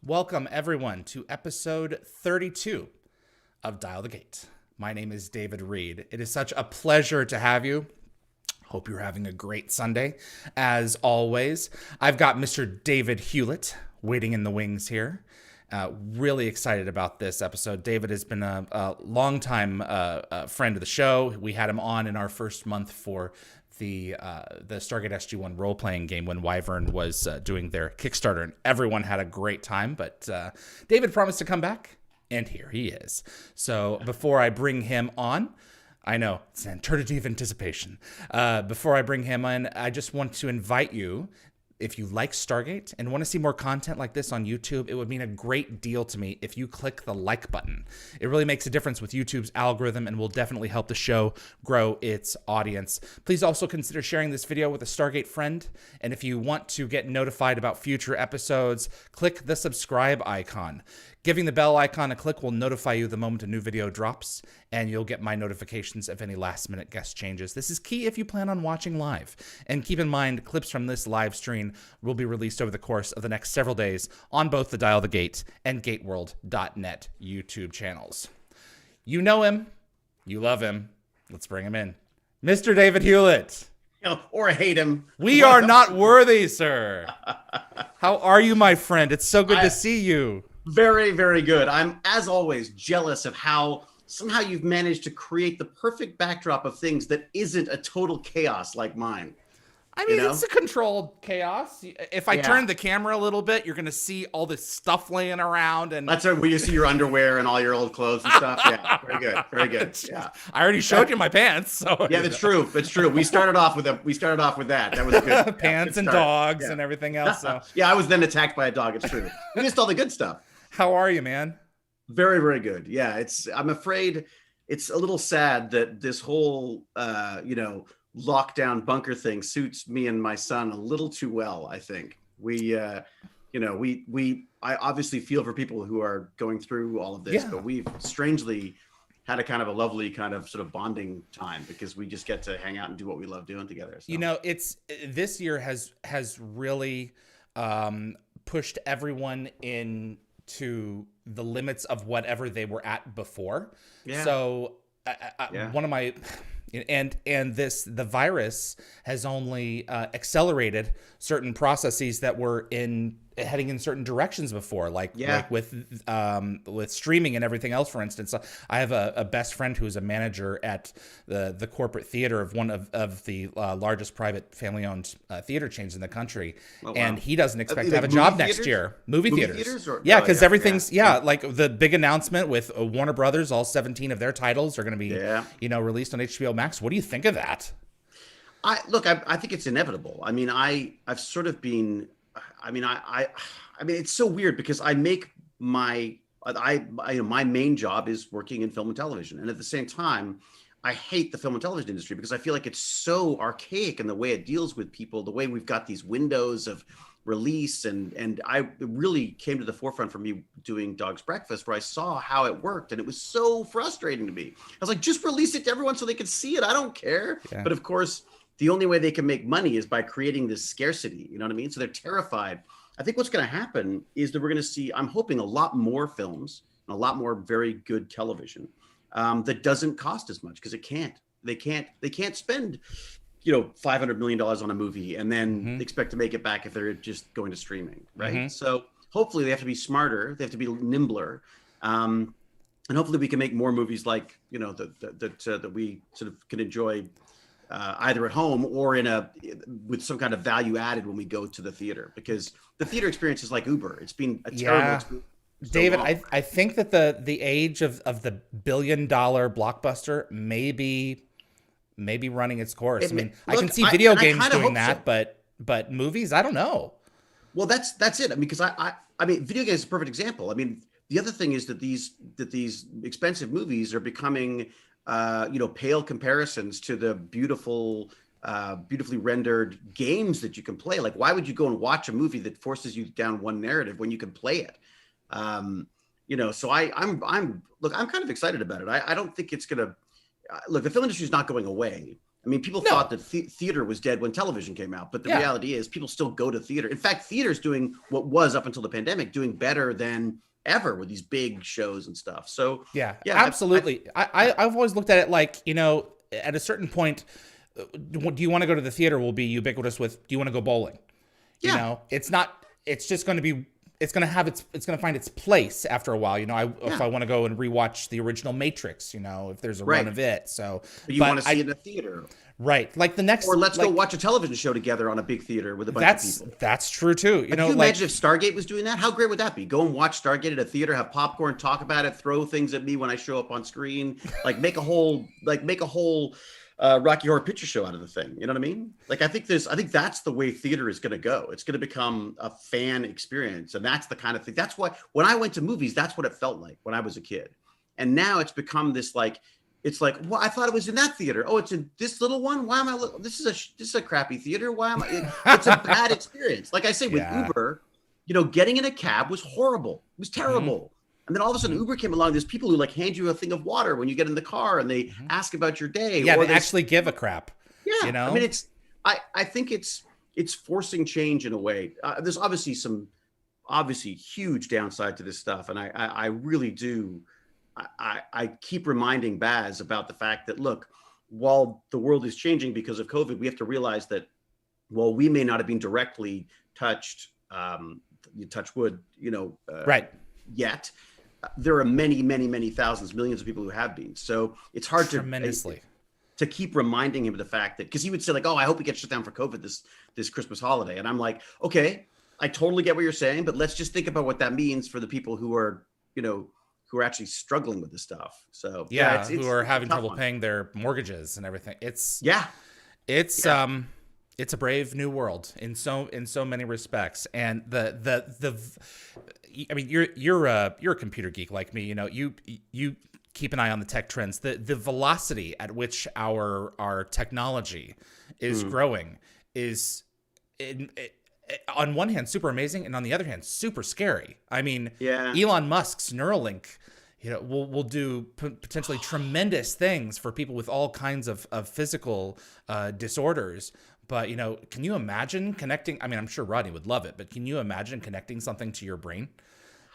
Welcome, everyone, to episode 32 of Dial the Gate. My name is David Reed. It is such a pleasure to have you. Hope you're having a great Sunday. As always, I've got Mr. David Hewlett waiting in the wings here. Really excited about this episode. David has been a longtime friend of the show. We had him on in our first month for the Stargate SG-1 role-playing game when Wyvern was doing their Kickstarter, and everyone had a great time. But David promised to come back, and here he is. So before I bring him on, I know, it's an eternity of anticipation. Before I bring him in, I just want to invite you, if you like Stargate and want to see more content like this on YouTube, it would mean a great deal to me if you click the like button. It really makes a difference with YouTube's algorithm and will definitely help the show grow its audience. Please also consider sharing this video with a Stargate friend. And if you want to get notified about future episodes, click the subscribe icon. Giving the bell icon a click will notify you the moment a new video drops, and you'll get my notifications of any last-minute guest changes. This is key if you plan on watching live. And keep in mind, clips from this live stream will be released over the course of the next several days on both the Dial the Gate and GateWorld.net YouTube channels. You know him. You love him. Let's bring him in. Mr. David Hewlett. Or hate him. We are not worthy, sir. How are you, my friend? It's so good to see you. Very, very good. I'm, as always, jealous of how somehow you've managed to create the perfect backdrop of things that isn't a total chaos like mine. I mean, it's a controlled chaos. If I turn the camera a little bit, you're going to see all this stuff laying around. And that's where you see your underwear and all your old clothes and stuff. Yeah, very good. Very good. Yeah. I already showed you my pants. So yeah, that's true. That's true. We started off with that. That was good. Pants and dogs and everything else. So. Yeah, I was then attacked by a dog. It's true. We missed all the good stuff. How are you, man? Very, very good. Yeah, I'm afraid it's a little sad that this whole, lockdown bunker thing suits me and my son a little too well. I think I obviously feel for people who are going through all of this, but we've strangely had a kind of a lovely kind of sort of bonding time because we just get to hang out and do what we love doing together. So. You know, this year has really pushed everyone into the limits of whatever they were at before. Yeah. So one of my the virus has only accelerated certain processes that were heading in certain directions before, like with streaming and everything else. For instance, I have a best friend who's a manager at the corporate theater of one of the largest private family-owned theater chains in the country, and he doesn't expect to have a job next year. Movie theaters? Because everything's like the big announcement with Warner Brothers. All 17 of their titles are going to be released on HBO Max. What do you think of that? I think it's inevitable. I mean, I've sort of been. I mean, it's so weird because I make my main job is working in film and television, and at the same time, I hate the film and television industry because I feel like it's so archaic in the way it deals with people, the way we've got these windows of release, and it really came to the forefront for me doing Dog's Breakfast, where I saw how it worked, and it was so frustrating to me. I was like, just release it to everyone so they could see it. I don't care. Yeah. But of course, the only way they can make money is by creating this scarcity. You know what I mean? So they're terrified. I think what's going to happen is that we're going to see, I'm hoping, a lot more films and a lot more very good television that doesn't cost as much because it can't. They can't spend, $500 million on a movie and then expect to make it back if they're just going to streaming, right? So hopefully they have to be smarter. They have to be nimbler. And hopefully we can make more movies like, that we sort of can enjoy either at home or with some kind of value added when we go to the theater, because the theater experience is like Uber. It's been a terrible experience. David, I think that the age of the $1 billion blockbuster may be running its course. I can see video games doing that, so. but movies, I don't know. Well, that's it. I mean, because I mean, video games is a perfect example. I mean, the other thing is that these expensive movies are becoming pale comparisons to the beautiful, beautifully rendered games that you can play. Like, why would you go and watch a movie that forces you down one narrative when you can play it? So I'm kind of excited about it. I don't think it's gonna look. The film industry is not going away. I mean, people No. thought that theater was dead when television came out, but the reality is people still go to theater. In fact, theater's doing what was up until the pandemic, doing better than ever with these big shows and stuff. So yeah, absolutely. I've always looked at it like, you know, at a certain point, do you want to go to the theater will be ubiquitous with, do you want to go bowling? You know, it's not, it's just going to be, it's going to find its place after a while. You know, if I want to go and rewatch the original Matrix, you know, if there's a run of it. So but you want to see it in a theater. Right. Like the next, or let's go watch a television show together on a big theater with a bunch of people. That's true too. You know, can you imagine if Stargate was doing that? How great would that be? Go and watch Stargate at a theater, have popcorn, talk about it, throw things at me when I show up on screen, like make a whole Rocky Horror Picture Show out of the thing. You know what I mean? Like, I think that's the way theater is going to go. It's going to become a fan experience. And that's the kind of thing. That's what, when I went to movies, that's what it felt like when I was a kid. And now it's become this like, it's like, well, I thought it was in that theater. Oh, it's in this little one. Why am I? This is a crappy theater. Why am I? It's a bad experience. Like I say with Uber, you know, getting in a cab was horrible. It was terrible. And then all of a sudden Uber came along. There's people who like hand you a thing of water when you get in the car and they ask about your day. Yeah, or they actually give a crap. Yeah, you know. I mean, I think it's forcing change in a way. There's obviously huge downside to this stuff, and I really do. I keep reminding Baz about the fact that, look, while the world is changing because of COVID, we have to realize that while we may not have been directly touched, you touch wood, you know, yet, there are many, many, many thousands, millions of people who have been. So it's hard to keep reminding him of the fact that, because he would say like, oh, I hope we get shut down for COVID this Christmas holiday. And I'm like, okay, I totally get what you're saying, but let's just think about what that means for the people who are, you know, who are actually struggling with this stuff. So it's who are having trouble paying their mortgages and everything. It's a brave new world in so many respects. And I mean, you're a computer geek like me. You know, you keep an eye on the tech trends. The velocity at which our technology is growing is on one hand super amazing, and on the other hand super scary. I mean, Elon Musk's Neuralink, you know, will do potentially tremendous things for people with all kinds of physical disorders. But, you know, can you imagine connecting? I mean, I'm sure Rodney would love it, but can you imagine connecting something to your brain?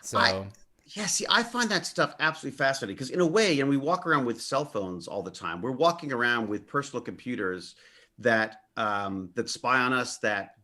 So I find that stuff absolutely fascinating, because in a way, and we walk around with cell phones all the time. We're walking around with personal computers that spy on us, that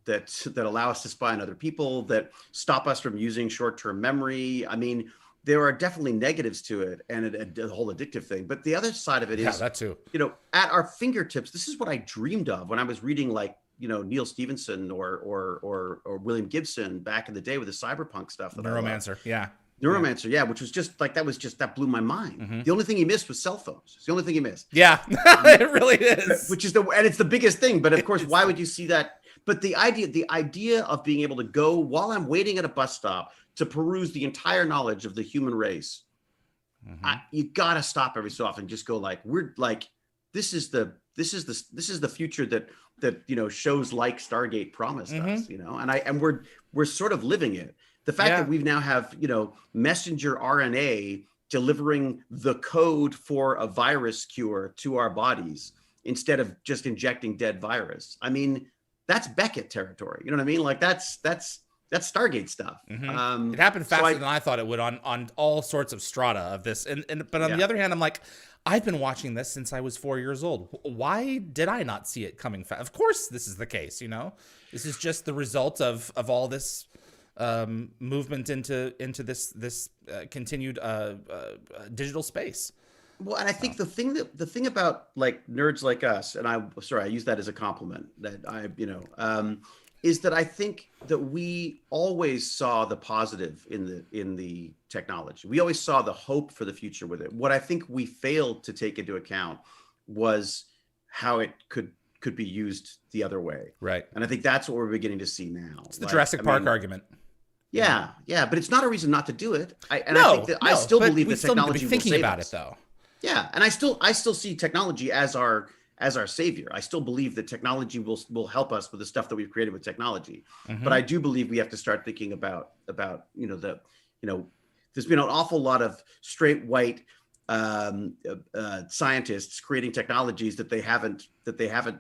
allow us to spy on other people, that stop us from using short-term memory. I mean, there are definitely negatives to it, and a whole addictive thing. But the other side of it is, that too. You know, at our fingertips. This is what I dreamed of when I was reading, like, you know, Neil Stephenson or William Gibson back in the day with the cyberpunk stuff. Neuromancer, Neuromancer, which was just like, that blew my mind. The only thing he missed was cell phones. It's the only thing he missed. Yeah, it really is. Which is and it's the biggest thing. But of course, why would you see that? But the idea of being able to go while I'm waiting at a bus stop to peruse the entire knowledge of the human race, you gotta stop every so often and just go like, we're like, this is the future that you know, shows like Stargate promised us, you know, and we're sort of living it. The fact that we now have, you know, messenger RNA delivering the code for a virus cure to our bodies instead of just injecting dead virus. I mean, that's Beckett territory. You know what I mean? Like that's Stargate stuff. It happened faster than I thought it would on all sorts of strata of this. But on the other hand, I'm like, I've been watching this since I was 4 years old. Why did I not see it coming fast? Of course, this is the case. You know, this is just the result of all this movement into this continued digital space. Well, and I think the thing about like nerds like us, and I use that as a compliment, that is that I think that we always saw the positive in the technology. We always saw the hope for the future with it. What I think we failed to take into account was how it could be used the other way. Right. And I think that's what we're beginning to see now. It's the Jurassic Park argument. Yeah, but it's not a reason not to do it. I still believe that technology will thinking save about us. It though. Yeah, and I still see technology as our savior. I still believe that technology will help us with the stuff that we've created with technology. But I do believe we have to start thinking about there's been an awful lot of straight white scientists creating technologies that they haven't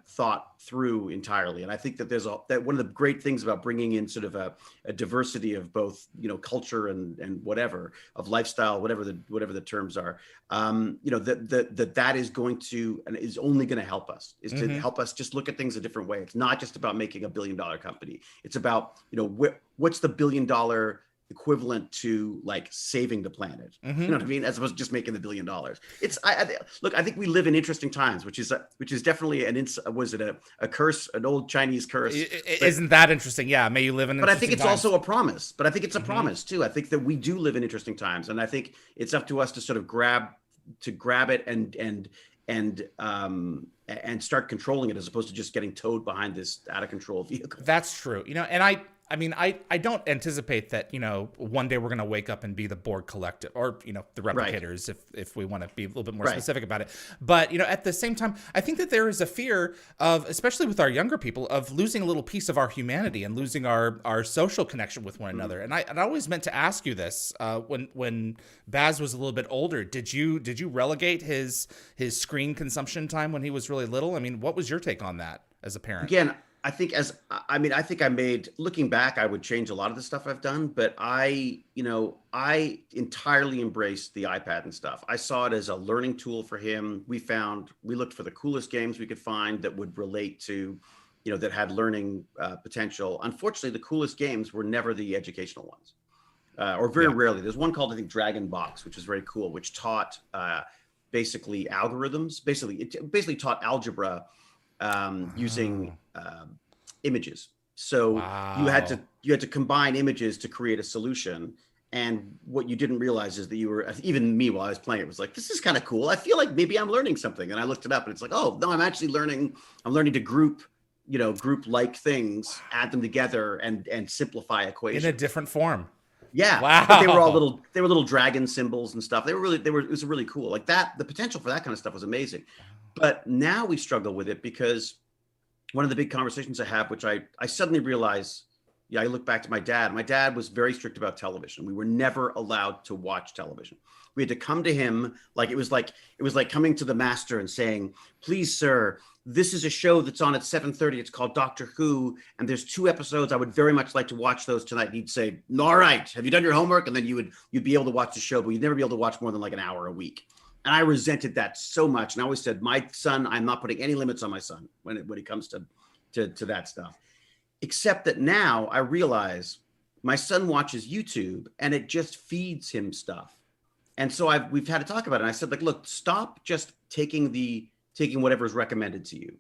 thought through entirely. And I think that that one of the great things about bringing in sort of a diversity of both, culture and whatever, of lifestyle, whatever the terms are, that is going to, and is only going to help us, is to help us just look at things a different way. It's not just about making a $1 billion company. It's about, what's the $1 billion equivalent to like saving the planet, you know what I mean, as opposed to just making the $1 billion. It's look, I think we live in interesting times, which is definitely was it a curse, an old Chinese curse? Isn't that interesting? Yeah, may you live in. But I think it's also a promise. But I think it's a promise too. I think that we do live in interesting times, and I think it's up to us to sort of grab it and start controlling it, as opposed to just getting towed behind this out of control vehicle. That's true. And I mean, I don't anticipate that, one day we're going to wake up and be the Borg Collective or, the replicators, if we want to be a little bit more specific about it. But, at the same time, I think that there is a fear of, especially with our younger people, of losing a little piece of our humanity and losing our social connection with one another. And I always meant to ask you this, when Baz was a little bit older, did you relegate his screen consumption time when he was really little? I mean, what was your take on that as a parent? Again, I think I made, looking back, I would change a lot of the stuff I've done, but I entirely embraced the iPad and stuff. I saw it as a learning tool for him. We looked for the coolest games we could find that would relate to, that had learning potential. Unfortunately, the coolest games were never the educational ones, or very rarely. There's one called, I think, Dragon Box, which is very cool, which taught basically algorithms. It basically taught algebra using images. So you had to combine images to create a solution. And what you didn't realize is that even me, while I was playing it, was like, this is kind of cool. I feel like maybe I'm learning something. And I looked it up and it's like, oh no, I'm actually learning to group like things, add them together and simplify equations in a different form. Yeah. Wow. But they were little dragon symbols and stuff. It was really cool. Like that, the potential for that kind of stuff was amazing. But now we struggle with it because one of the big conversations I have, which I suddenly realize, I look back to my dad. My dad was very strict about television. We were never allowed to watch television. We had to come to him like it was like coming to the master and saying, please, sir, this is a show that's on at 7:30. It's called Doctor Who. And there's 2 episodes. I would very much like to watch those tonight. And he'd say, all right, have you done your homework? And then you'd be able to watch the show, but you'd never be able to watch more than like an hour a week. And I resented that so much. And I always said, my son, I'm not putting any limits on my son when it comes to that stuff. Except that now I realize my son watches YouTube and it just feeds him stuff. And so we've had to talk about it. And I said, like, look, stop just taking whatever's recommended to you.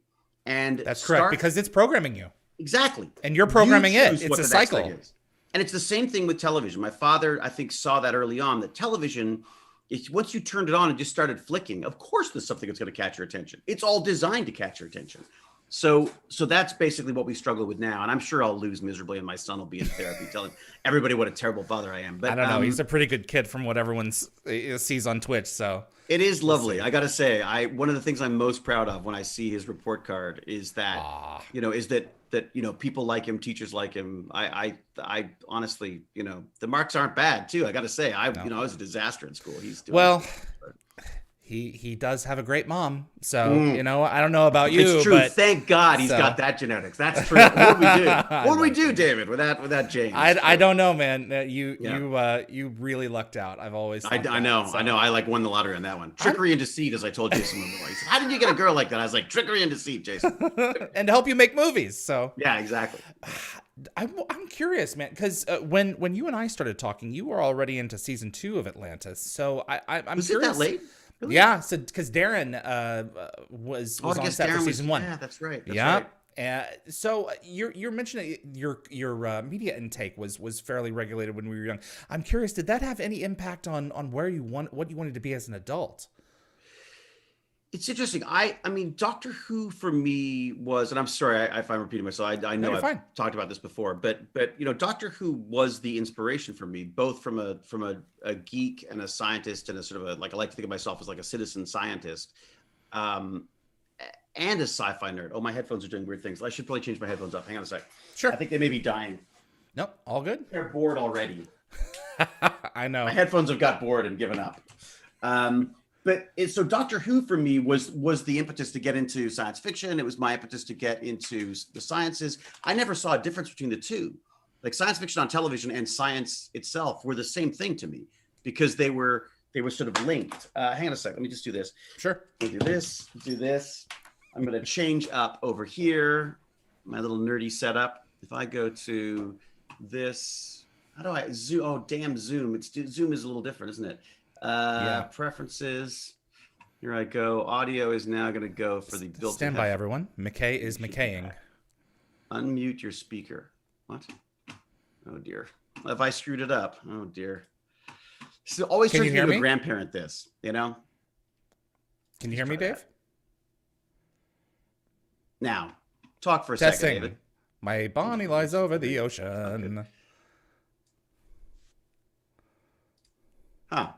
And that's correct, because it's programming you. Exactly. And you're programming it. It's a cycle. And it's the same thing with television. My father, I think, saw that early on, that television, once you turned it on and just started flicking, of course there's something that's going to catch your attention. It's all designed to catch your attention. So that's basically what we struggle with now. And I'm sure I'll lose miserably and my son will be in therapy telling everybody what a terrible father I am. But I don't know. He's a pretty good kid from what everyone sees on Twitch. So it is lovely. I got to say, one of the things I'm most proud of when I see his report card is that, that people like him, teachers like him. I honestly, the marks aren't bad too. I got to say, I was a disaster in school. He's doing He does have a great mom, so I don't know about you. It's true. But thank God he's got that genetics. That's true. What would we do? What would we do, David, without James? I don't know, man. You really lucked out. I've always I know. I like won the lottery on that one. Trickery and deceit, as I told Jason Momoa. He said, "How did you get a girl like that?" I was like, "Trickery and deceit, Jason." And to help you make movies. So yeah, exactly. I'm curious, man, because when you and I started talking, you were already into season 2 of Atlantis. So I'm was curious. It that late? Really? Yeah, so because Darren was on set for season 1. Yeah, that's right. Right. So you're mentioning your media intake was fairly regulated when we were young. I'm curious, did that have any impact on what you wanted to be as an adult? It's interesting. I mean, Doctor Who for me was, and I'm sorry if I'm repeating myself. I know I've talked about this before, but Doctor Who was the inspiration for me, both from a geek and a scientist and a sort of I like to think of myself as like a citizen scientist, and a sci-fi nerd. Oh, my headphones are doing weird things. I should probably change my headphones up. Hang on a sec. Sure. I think they may be dying. Nope, all good. They're bored already. I know. My headphones have got bored and given up. So Doctor Who for me was the impetus to get into science fiction. It was my impetus to get into the sciences. I never saw a difference between the two. Like science fiction on television and science itself were the same thing to me because they were sort of linked. Hang on a second. Let me just do this. Sure. We'll do this. Do this. I'm going to change up over here. My little nerdy setup. If I go to this, how do I zoom? Oh, damn Zoom. Zoom is a little different, isn't it? Yeah. Preferences. Here I go. Audio is now going to go for the built-in. Stand by, everyone. McKay is McKaying. Unmute your speaker. What? Oh dear. Have I screwed it up? Oh dear. So always trying to be a grandparent this, you know? Can you hear me, Dave? Now, talk for a second, David. My Bonnie lies over the ocean. Okay. Huh.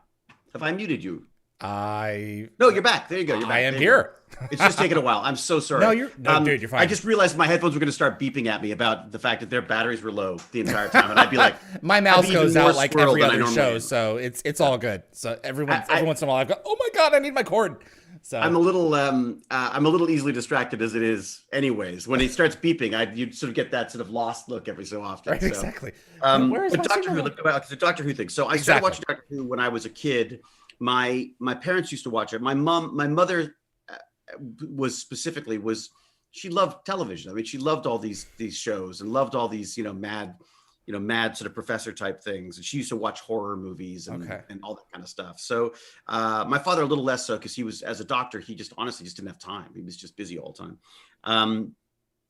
Have I muted you? No, you're back. There you go. You're back. I am here. It's just taken a while. I'm so sorry. No, dude, you're fine. I just realized my headphones were going to start beeping at me about the fact that their batteries were low the entire time, and I'd be like, my mouse goes out like every other show, so it's all good. So every once in a while, I go, oh my god, I need my cord. So I'm a little easily distracted as it is, anyways. When it starts beeping, you sort of get that sort of lost look every so often. Right, so. Exactly. But Doctor Who, it's a Doctor Who thing. So I started watching Doctor Who when I was a kid. My parents used to watch it. My mother she loved television. I mean, she loved all these shows and loved all these mad sort of professor type things. And she used to watch horror movies and all that kind of stuff. So my father a little less so because he was, as a doctor, he just honestly just didn't have time. He was just busy all the time.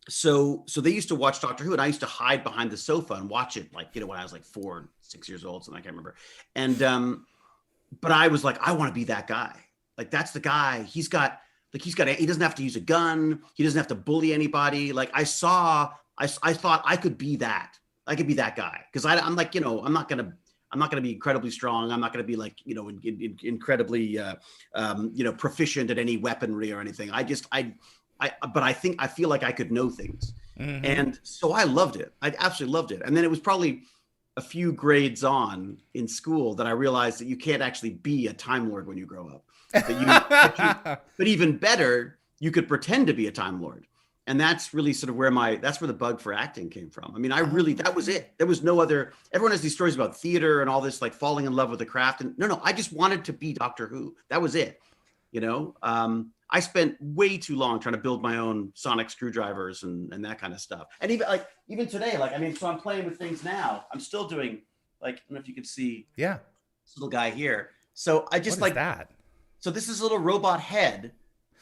So they used to watch Doctor Who, and I used to hide behind the sofa and watch it, like when I was like 4, 6 years old, something I can't remember. And but I was like, I want to be that guy. Like that's the guy. He doesn't have to use a gun. He doesn't have to bully anybody. Like I thought I could be that. I could be that guy because I'm like, I'm not gonna be incredibly strong. I'm not gonna be like, incredibly, proficient at any weaponry or anything. But I feel like I could know things, and so I loved it. I absolutely loved it. And then it was probably a few grades on in school that I realized that you can't actually be a Time Lord when you grow up. But even better, you could pretend to be a Time Lord. And that's really sort of where that's where the bug for acting came from. I mean, that was it. There was no other. Everyone has these stories about theater and all this, like falling in love with the craft. And no, I just wanted to be Doctor Who. That was it. I spent way too long trying to build my own sonic screwdrivers and that kind of stuff. And even today, so I'm playing with things now. I'm still doing, I don't know if you can see this little guy here. So I just what is that? So this is a little robot head,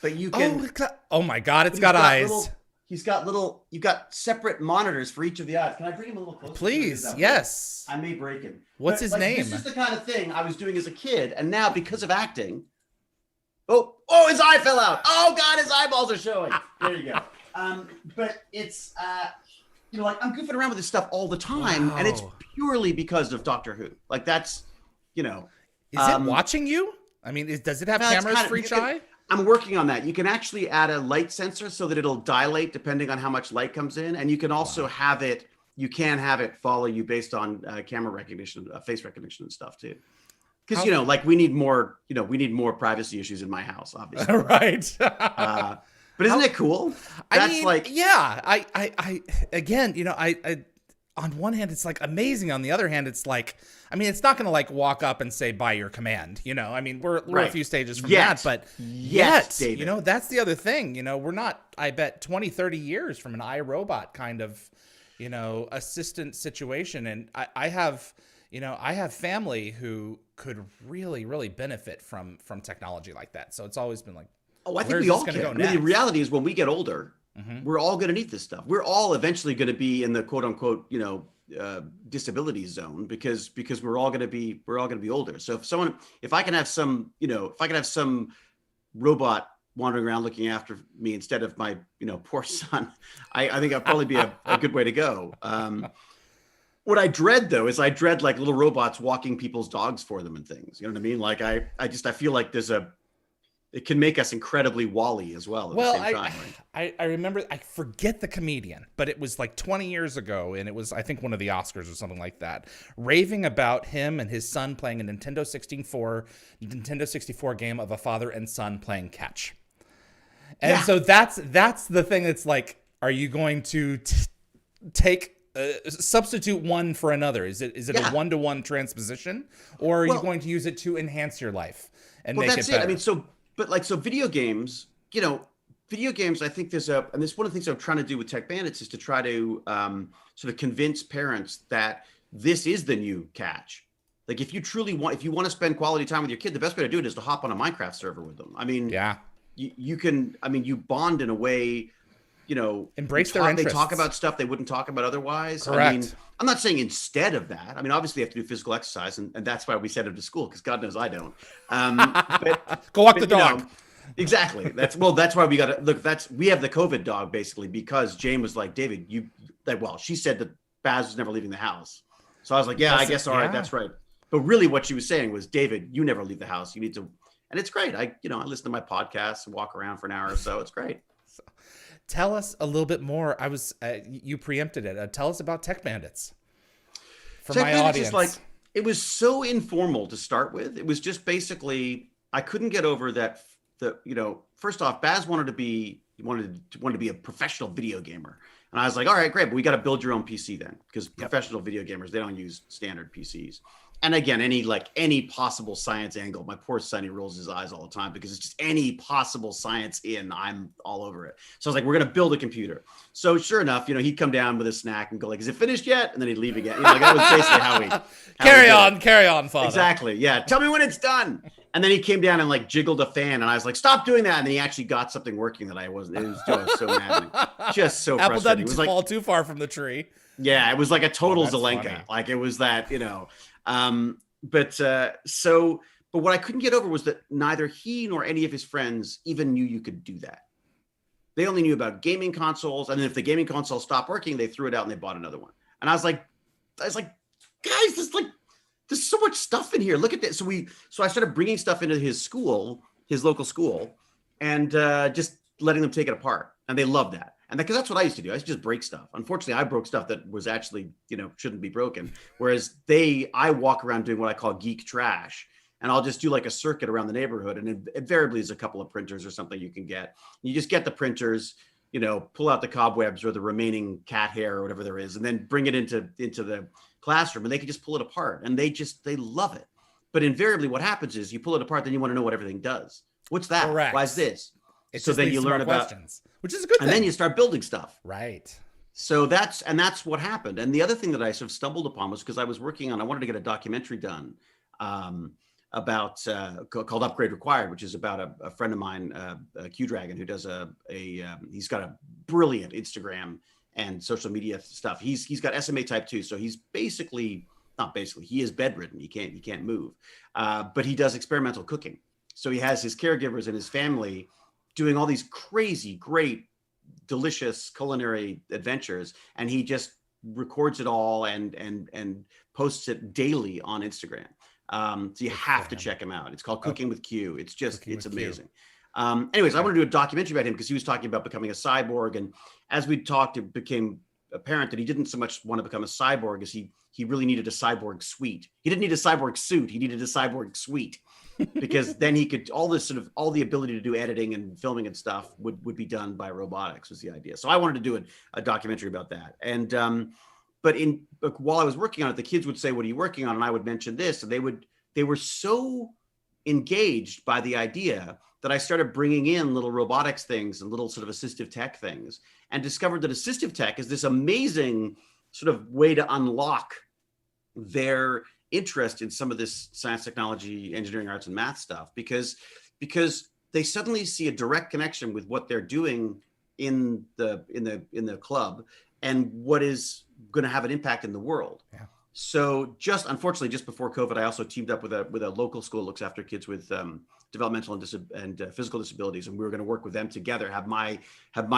but you can. Oh my God, it's got eyes. You've got separate monitors for each of the eyes. Can I bring him a little closer? Please, yes. I may break him. What's his name? This is the kind of thing I was doing as a kid. And now because of acting, oh, his eye fell out. Oh God, his eyeballs are showing. There you go. But it's, I'm goofing around with this stuff all the time. Wow. And it's purely because of Doctor Who. Like that's, Is it watching you? I mean, does it have cameras for each eye? I'm working on that. You can actually add a light sensor so that it'll dilate depending on how much light comes in. And you can also have it follow you based on camera recognition, face recognition and stuff too. Because, we need more privacy issues in my house, obviously. Right. But isn't it cool? I on one hand, it's like amazing. On the other hand, it's like, it's not going to like walk up and say by your command, we're a few stages from that, but yet, David. That's the other thing, we're not, I bet 20, 30 years from an iRobot kind of, assistant situation. And I have family who could really, really benefit from technology like that. So it's always been like, I think we all can. The reality is when we get older, we're all going to need this stuff. We're all eventually going to be in the quote unquote, disability zone because we're all going to be older. So if I can have some robot wandering around looking after me instead of my, poor son, I think that'd probably be a good way to go. What I dread though is like little robots walking people's dogs for them and things. You know what I mean? Like I feel like there's it can make us incredibly Wall-E as well at the same time, right? I remember, I forget the comedian, but it was like 20 years ago, and it was, I think, one of the Oscars or something like that, raving about him and his son playing a Nintendo 64 game of a father and son playing catch. And so that's the thing that's like, are you going to substitute one for another? Is it a one-to-one transposition, or are you going to use it to enhance your life and make it better? I mean, so video games, I think and this one of the things I'm trying to do with Tech Bandits is to try to sort of convince parents that this is the new catch. Like, if you want to spend quality time with your kid, the best way to do it is to hop on a Minecraft server with them. I mean, you can, you bond in a way, embrace their interests. They talk about stuff they wouldn't talk about otherwise. Correct. I mean, I'm not saying instead of that. I mean, obviously they have to do physical exercise, and that's why we send them to school, because God knows I don't. Go walk the dog. Exactly. That's why we got to look. We have the COVID dog basically because Jane was like, David, she said that Baz was never leaving the house. So I was like, I guess, all right, that's right. But really what she was saying was, David, you never leave the house. You need to, and it's great. I listen to my podcasts and walk around for an hour or so. It's great. Tell us a little bit more. You preempted it. Tell us about Tech Bandits for my audience. It was so informal to start with. It was just basically, I couldn't get over that. First off, Baz wanted to be a professional video gamer, and I was like, all right, great, but we got to build your own PC then, because professional video gamers, they don't use standard PCs. And again, any possible science angle, my poor son, he rolls his eyes all the time because it's just any possible science I'm all over it. So I was like, we're going to build a computer. So sure enough, he'd come down with a snack and go like, is it finished yet? And then he'd leave again. That was basically how we carry on, father. Exactly. Yeah. Tell me when it's done. And then he came down and jiggled a fan, and I was like, stop doing that. And then he actually got something working that I wasn't. It was so maddening. Just so Apple frustrating. doesn't fall too far from the tree. Yeah. It was like a total Zelenka. Funny. Like, it was that, but what I couldn't get over was that neither he nor any of his friends even knew you could do that. They only knew about gaming consoles, and then if the gaming console stopped working, they threw it out and they bought another one. And I was like, guys, there's so much stuff in here. Look at this. So I started bringing stuff into his local school, and just letting them take it apart, and they loved that. And because that's what I used to do. I used to just break stuff. Unfortunately, I broke stuff that was actually, shouldn't be broken. Whereas I walk around doing what I call geek trash. And I'll just do a circuit around the neighborhood. And invariably is a couple of printers or something you can get. You just get the printers, pull out the cobwebs or the remaining cat hair or whatever there is, and then bring it into the classroom, and they can just pull it apart. And they love it. But invariably what happens is you pull it apart, then you want to know what everything does. What's that? Correct. Why is this? So then you learn about questions, which is a good thing. And then you start building stuff. Right. So that's what happened. And the other thing that I sort of stumbled upon was because I wanted to get a documentary done about called Upgrade Required, which is about a friend of mine, Q Dragon, who does he's got a brilliant Instagram and social media stuff. He's got SMA type 2. So he's he is bedridden. He can't move, but he does experimental cooking. So he has his caregivers and his family doing all these crazy, great, delicious culinary adventures, and he just records it all and posts it daily on Instagram. So you have to check him out. It's called Cooking with Q. It's amazing. Anyways, I want to do a documentary about him because he was talking about becoming a cyborg, and as we talked, it became apparent that he didn't so much want to become a cyborg as he really needed a cyborg suite. He didn't need a cyborg suit. He needed a cyborg suite. Because then he could all the ability to do editing and filming and stuff would be done by robotics was the idea. So I wanted to do a documentary about that. And but while I was working on it, the kids would say, "What are you working on?" And I would mention this, and they were so engaged by the idea that I started bringing in little robotics things and little sort of assistive tech things, and discovered that assistive tech is this amazing sort of way to unlock their interest in some of this science, technology, engineering, arts, and math stuff, because they suddenly see a direct connection with what they're doing in the club and what is going to have an impact in the world. Yeah. So unfortunately, just before COVID, I also teamed up with a local school that looks after kids with developmental and physical disabilities, and we were going to work with them together. Have my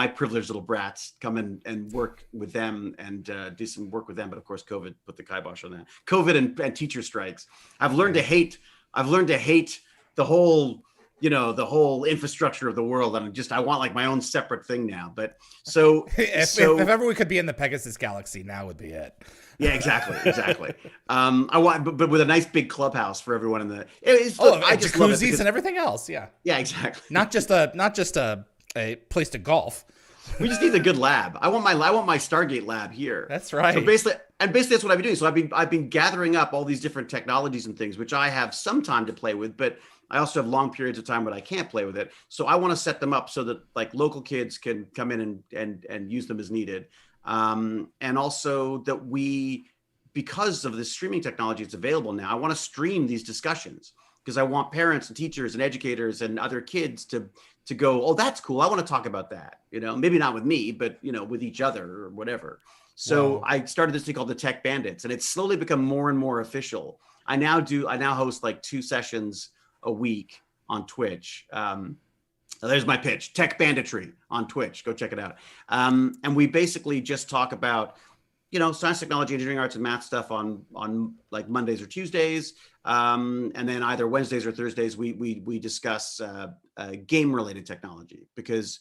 privileged little brats come in and work with them and do some work with them. But of course, COVID put the kibosh on that. COVID and teacher strikes. I've learned to hate the whole the whole infrastructure of the world. I want like my own separate thing now. But so if ever we could be in the Pegasus Galaxy, now would be it. Yeah, exactly. I want, but with a nice big clubhouse for everyone in the. I just love it because, and everything else. Yeah, exactly. Not just a place to golf. We just need a good lab. I want my Stargate lab here. That's right. So basically that's what I've been doing. So I've been gathering up all these different technologies and things, which I have some time to play with, but I also have long periods of time when I can't play with it. So I want to set them up so that like local kids can come in and use them as needed. And also that because of the streaming technology that's available now, I want to stream these discussions because I want parents and teachers and educators and other kids to go, oh, that's cool. I want to talk about that, maybe not with me, but, with each other or whatever. So wow. I started this thing called the Tech Bandits, and it's slowly become more and more official. I now host like 2 sessions a week on Twitch. There's my pitch, Tech Banditry on Twitch. Go check it out. And we basically just talk about, science, technology, engineering, arts, and math stuff on like Mondays or Tuesdays. And then either Wednesdays or Thursdays, we discuss game-related technology, because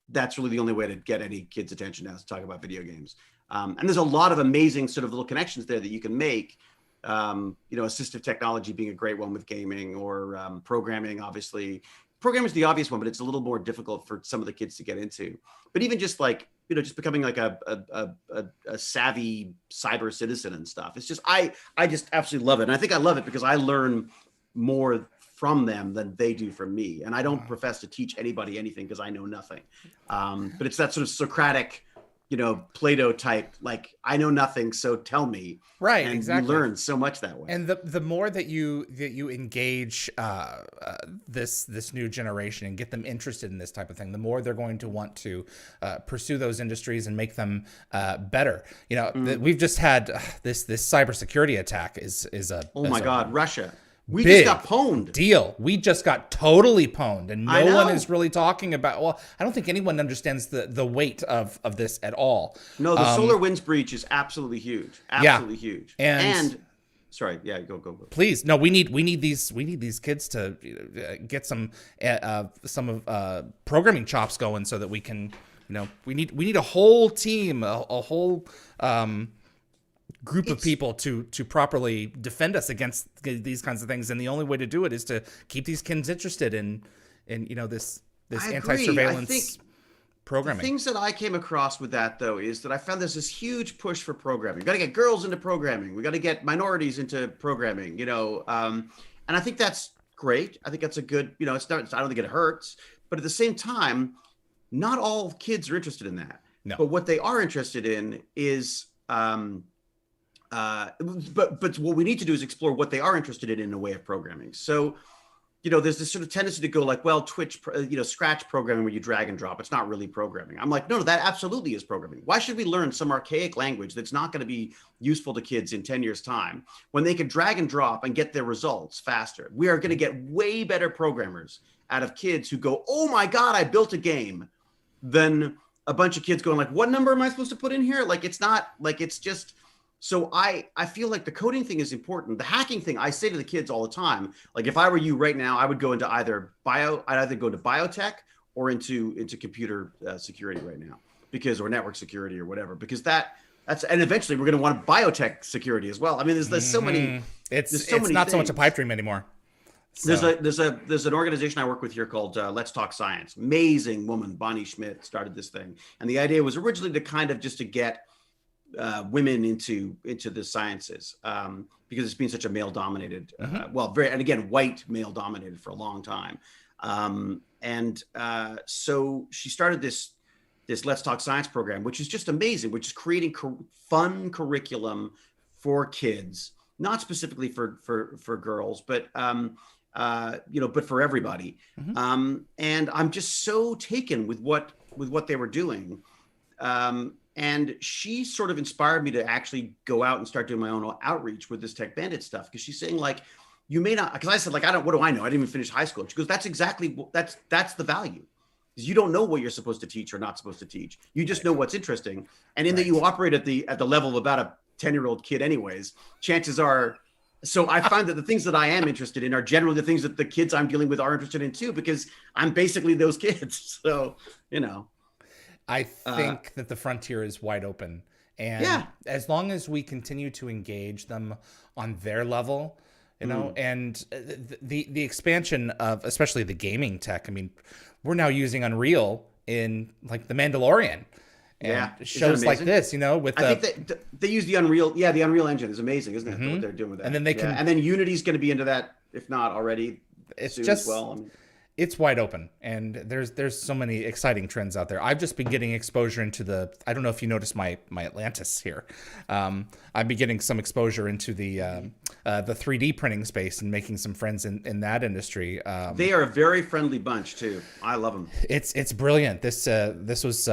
that's really the only way to get any kid's attention now, is to talk about video games. And there's a lot of amazing sort of little connections there that you can make. Assistive technology being a great one with gaming, or programming, obviously. Programming is the obvious one, but it's a little more difficult for some of the kids to get into. But even just like, just becoming like a savvy cyber citizen and stuff. It's just, I just absolutely love it. And I think I love it because I learn more from them than they do from me. And I don't profess to teach anybody anything because I know nothing. But it's that sort of Socratic, Plato type, like, I know nothing, so tell me. Right, and exactly. You learn so much that way. And the more that you engage this new generation and get them interested in this type of thing, the more they're going to want to pursue those industries and make them better. We've just had this cybersecurity attack is a God, Russia. We just got pwned. Deal. We just got totally pwned, and no one is really talking about. Well, I don't think anyone understands the weight of this at all. No, the SolarWinds breach is absolutely huge. Absolutely huge. And sorry, go. Please, no. We need these kids to get some programming chops going so that we can. We need a whole team, a whole. Group of people to properly defend us against these kinds of things, and the only way to do it is to keep these kids interested in this anti-surveillance programming. The things that I came across with that, though, is that I found there's this huge push for programming. We got to get girls into programming. We got to get minorities into programming. And I think that's great. I think that's a good. It's not. I don't think it hurts, but at the same time, not all kids are interested in that. No. But what they are interested in is. But what we need to do is explore what they are interested in a way of programming. So, there's this sort of tendency to go like, well, Twitch, Scratch programming where you drag and drop. It's not really programming. I'm like, no, that absolutely is programming. Why should we learn some archaic language that's not going to be useful to kids in 10 years' time when they can drag and drop and get their results faster? We are going to get way better programmers out of kids who go, oh my God, I built a game, than a bunch of kids going like, what number am I supposed to put in here? Like, it's not like, it's just. So I feel like the coding thing is important. The hacking thing, I say to the kids all the time, like if I were you right now, I would go into I'd either go to biotech or into computer security right now, or network security or whatever, because that's, and eventually we're going to want biotech security as well. I mean, there's so many, it's not so much a pipe dream anymore. So. There's an organization I work with here called Let's Talk Science. Amazing woman, Bonnie Schmidt, started this thing. And the idea was originally to kind of just to get women into the sciences, because it's been such a male dominated, white male dominated for a long time. So she started this Let's Talk Science program, which is just amazing, which is creating fun curriculum for kids, not specifically for girls, but but for everybody. Mm-hmm. And I'm just so taken with what they were doing. And she sort of inspired me to actually go out and start doing my own outreach with this Tech Bandit stuff. Because she's saying like, you may not, because I said like, what do I know? I didn't even finish high school. She goes, that's exactly, that's the value. Is you don't know what you're supposed to teach or not supposed to teach. You just know what's interesting. And in that you operate at the level of about a 10-year-old kid anyways, chances are So I find that the things that I am interested in are generally the things that the kids I'm dealing with are interested in too, because I'm basically those kids. So, you know, I uh, think that the frontier is wide open. And yeah. as long as we continue to engage them on their level, Mm. and the expansion of especially the gaming tech. I mean, we're now using Unreal in like The Mandalorian and Yeah. Isn't that shows like amazing? this, with I think the that they use the Unreal. Yeah, the Unreal Engine is amazing, isn't it? What they're doing with and that. then they Yeah, can and then Unity's going to be into that, if not already it's soon as just well. I mean, it's wide open, and there's so many exciting trends out there. I've just been getting exposure into I don't know if you noticed my Atlantis here. I've been getting some exposure into the 3D printing space and making some friends in that industry. they are a very friendly bunch too. I love them. It's brilliant. This was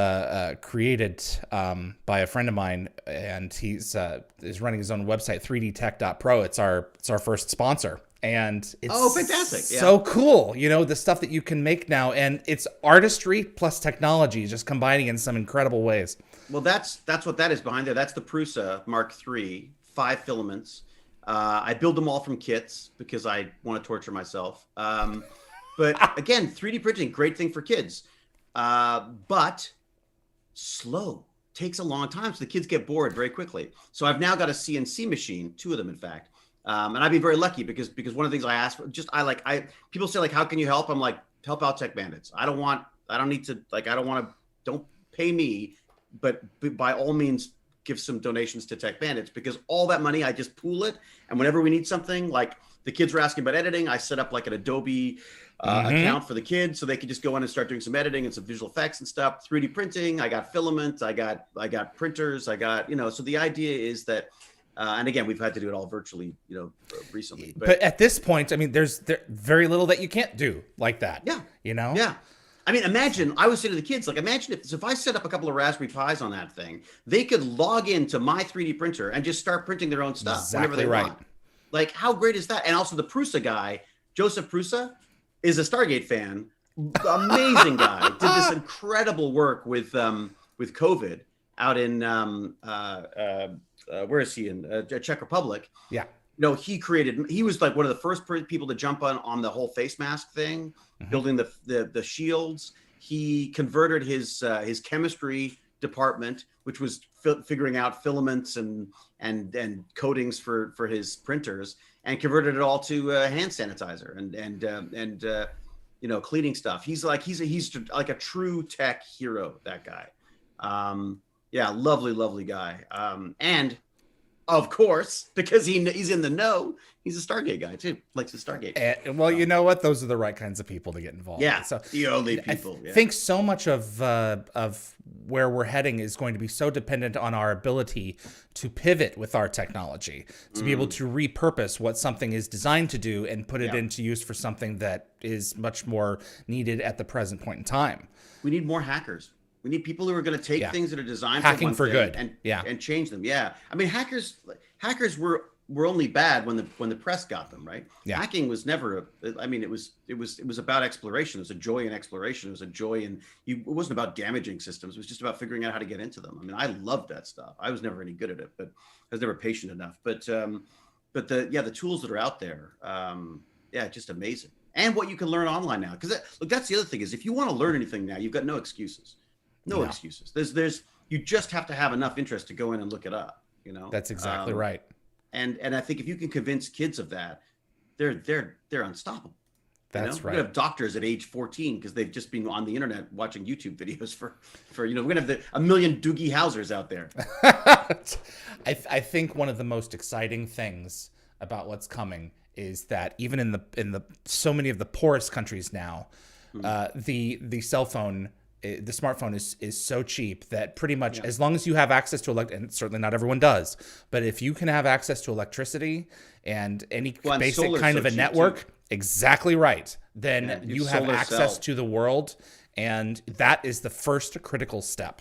created by a friend of mine, and he's is running his own website, 3dtech.pro. It's our first sponsor, and it's Oh, fantastic! Yeah. so cool. The stuff that you can make now, and it's artistry plus technology, just combining in some incredible ways. Well, that's what that is behind there. That's the Prusa Mark III, 5 filaments. I build them all from kits because I want to torture myself. But again, 3D printing, great thing for kids, but slow. Takes a long time, so the kids get bored very quickly. So I've now got a CNC machine, 2 of them, in fact. And I've been very lucky because one of the things I asked for, people say like, how can you help? I'm like, help out Tech Bandits. I don't need to like, I don't want to. Don't pay me, but by all means give some donations to Tech Bandits, because all that money I just pool it, and whenever we need something, like the kids were asking about editing, I set up like an Adobe account for the kids so they could just go in and start doing some editing and some visual effects and stuff. 3D printing, I got filament, I got printers, I got, so the idea is that and again, we've had to do it all virtually, recently. But at this point, I mean, there's very little that you can't do like that. Yeah. You know? Yeah. I mean, imagine, I was saying to the kids, like, imagine if I set up a couple of Raspberry Pis on that thing, they could log into my 3D printer and just start printing their own stuff whenever they want. Like, how great is that? And also the Prusa guy, Joseph Prusa, is a Stargate fan. Amazing guy. Did this incredible work with COVID out in, where is he in? Czech Republic. Yeah. He was like one of the first people to jump on the whole face mask thing, building the shields. He converted his chemistry department, which was figuring out filaments and coatings for his printers, and converted it all to hand sanitizer and cleaning stuff. He's like a true tech hero, that guy. Yeah, lovely guy. And of course, because he's in the know, he's a Stargate guy too. Likes the Stargate. And, well, you know what? Those are the right kinds of people to get involved. Yeah, So the only people. I think so much of where we're heading is going to be so dependent on our ability to pivot with our technology, to be able to repurpose what something is designed to do and put it into use for something that is much more needed at the present point in time. We need more hackers. We need people who are going to take things that are designed hacking for good and change them. Yeah, I mean, hackers were only bad when the press got them, right? Yeah. Hacking was never. I mean, it was about exploration. It was a joy in exploration. It was a joy in it wasn't about damaging systems. It was just about figuring out how to get into them. I mean, I loved that stuff. I was never any good at it, but I was never patient enough. But the tools that are out there, just amazing. And what you can learn online now, because look, that's the other thing is if you want to learn anything now, you've got no excuses. No excuses. There's you just have to have enough interest to go in and look it up. That's exactly right. And I think if you can convince kids of that, they're unstoppable. That's We're gonna have doctors at age 14 because they've just been on the internet watching YouTube videos for we're gonna have a million Doogie Housers out there. I think one of the most exciting things about what's coming is that even in the so many of the poorest countries now, the cell phone. The smartphone is so cheap that pretty much as long as you have access to and certainly not everyone does, but if you can have access to electricity and any basic kind of a network, exactly right, then you have access to the world, and that is the first critical step.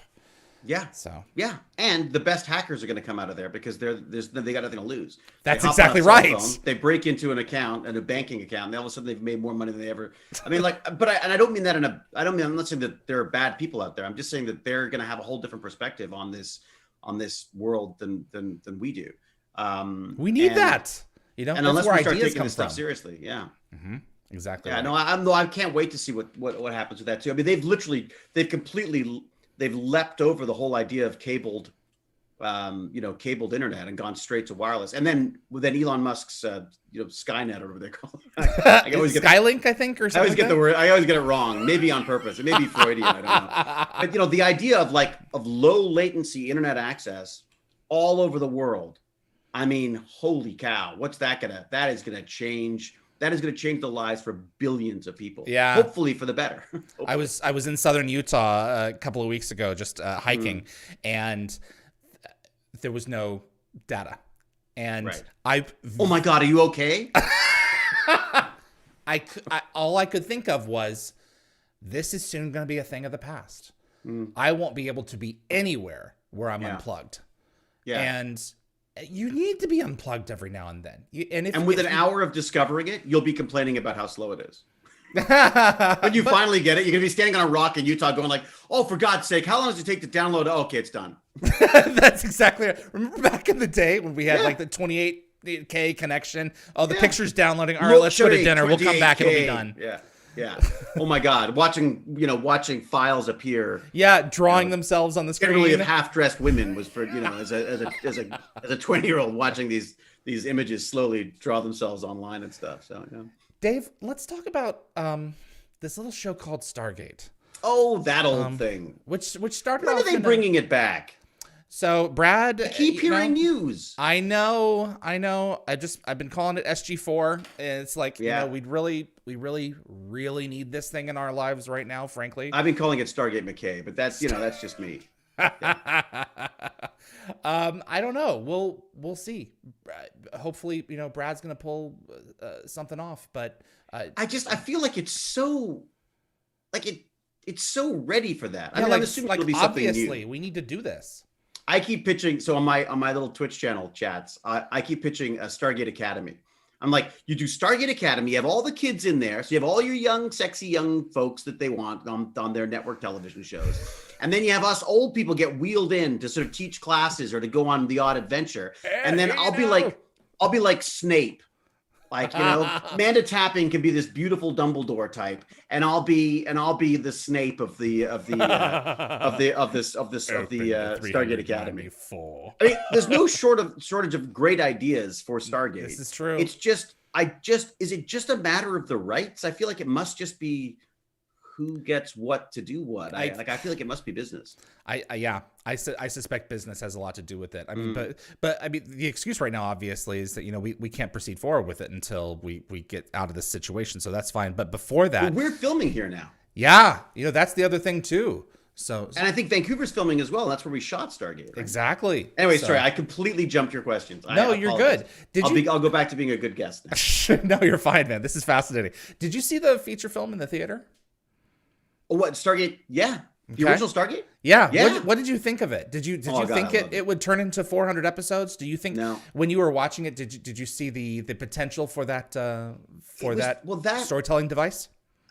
Yeah. So yeah, and the best hackers are going to come out of there because they got nothing to lose. That's exactly right. They break into an account and a banking account, and all of a sudden they've made more money than they ever. I mean, I don't mean that I'm not saying that there are bad people out there. I'm just saying that they're going to have a whole different perspective on this world than we do. We need that. You know, And that's unless where we start ideas taking come this stuff from. seriously, yeah. Exactly. Yeah, Right. no, I can't wait to see what happens with that too. I mean, they've leapt over the whole idea of cabled, cabled internet and gone straight to wireless. And then Elon Musk's, Skynet or whatever they call it. I always get Skylink, I think, or something. I always get the word. I always get it wrong. Maybe on purpose. It may be Freudian. I don't know. But the idea of low latency internet access all over the world. I mean, holy cow! That is gonna change. That is going to change the lives for billions of people. Yeah. Hopefully for the better. I was in southern Utah a couple of weeks ago, just hiking, and there was no data. And oh my God, are you okay? All I could think of was, this is soon going to be a thing of the past. I won't be able to be anywhere where I'm unplugged. Yeah. And you need to be unplugged every now and then. And with an hour of discovering it, you'll be complaining about how slow it is. When you finally get it, you're going to be standing on a rock in Utah going like, oh, for God's sake, how long does it take to download? Oh, okay, it's done. That's exactly it. Remember back in the day when we had like the 28K connection? Oh, the picture's downloading. All right, let's go to dinner. We'll come back. It'll be done. Yeah. Yeah. Oh my God. Watching files appear. Yeah. Drawing themselves on the screen. Generally of half-dressed women was for, as a 20-year-old watching these images slowly draw themselves online and stuff. So, yeah. Dave, let's talk about this little show called Stargate. Oh, that old thing. Which started When off are they bringing it back? So Brad, I keep hearing news. I know. I've been calling it SG4. It's like, we really need this thing in our lives right now, frankly. I've been calling it Stargate McKay, but that's just me. Yeah. I don't know. We'll see. Hopefully, Brad's going to pull something off, but I feel like it's so it's so ready for that. Yeah, I'm assuming it'll be something obviously new. We need to do this. I keep pitching. So on my little Twitch channel chats, I keep pitching a Stargate Academy. I'm like, you do Stargate Academy, you have all the kids in there. So you have all your young, sexy young folks that they want on their network television shows. And then you have us old people get wheeled in to sort of teach classes or to go on the odd adventure. And then I'll be like Snape. Like, Amanda Tapping can be this beautiful Dumbledore type, and I'll be the Snape of the Stargate Academy. I mean, there's no shortage of great ideas for Stargate. This is true. It's just, is it just a matter of the rights? I feel like it must just be who gets what to do what. I feel like it must be business. I suspect business has a lot to do with it. I mean, but I mean, the excuse right now, obviously, is that we can't proceed forward with it until we get out of this situation. So that's fine. But before that, we're filming here now. Yeah, that's the other thing too. So and I think Vancouver's filming as well. That's where we shot Stargate. Right? Exactly. Anyway, sorry, I completely jumped your questions. No, you're good. I'll go back to being a good guest now. No, you're fine, man. This is fascinating. Did you see the feature film in the theater? What, Stargate? Yeah. The original Stargate? Yeah. What did you think of it? Did you think it would turn into 400 episodes? Do you think when you were watching it, did you see the potential for that storytelling device?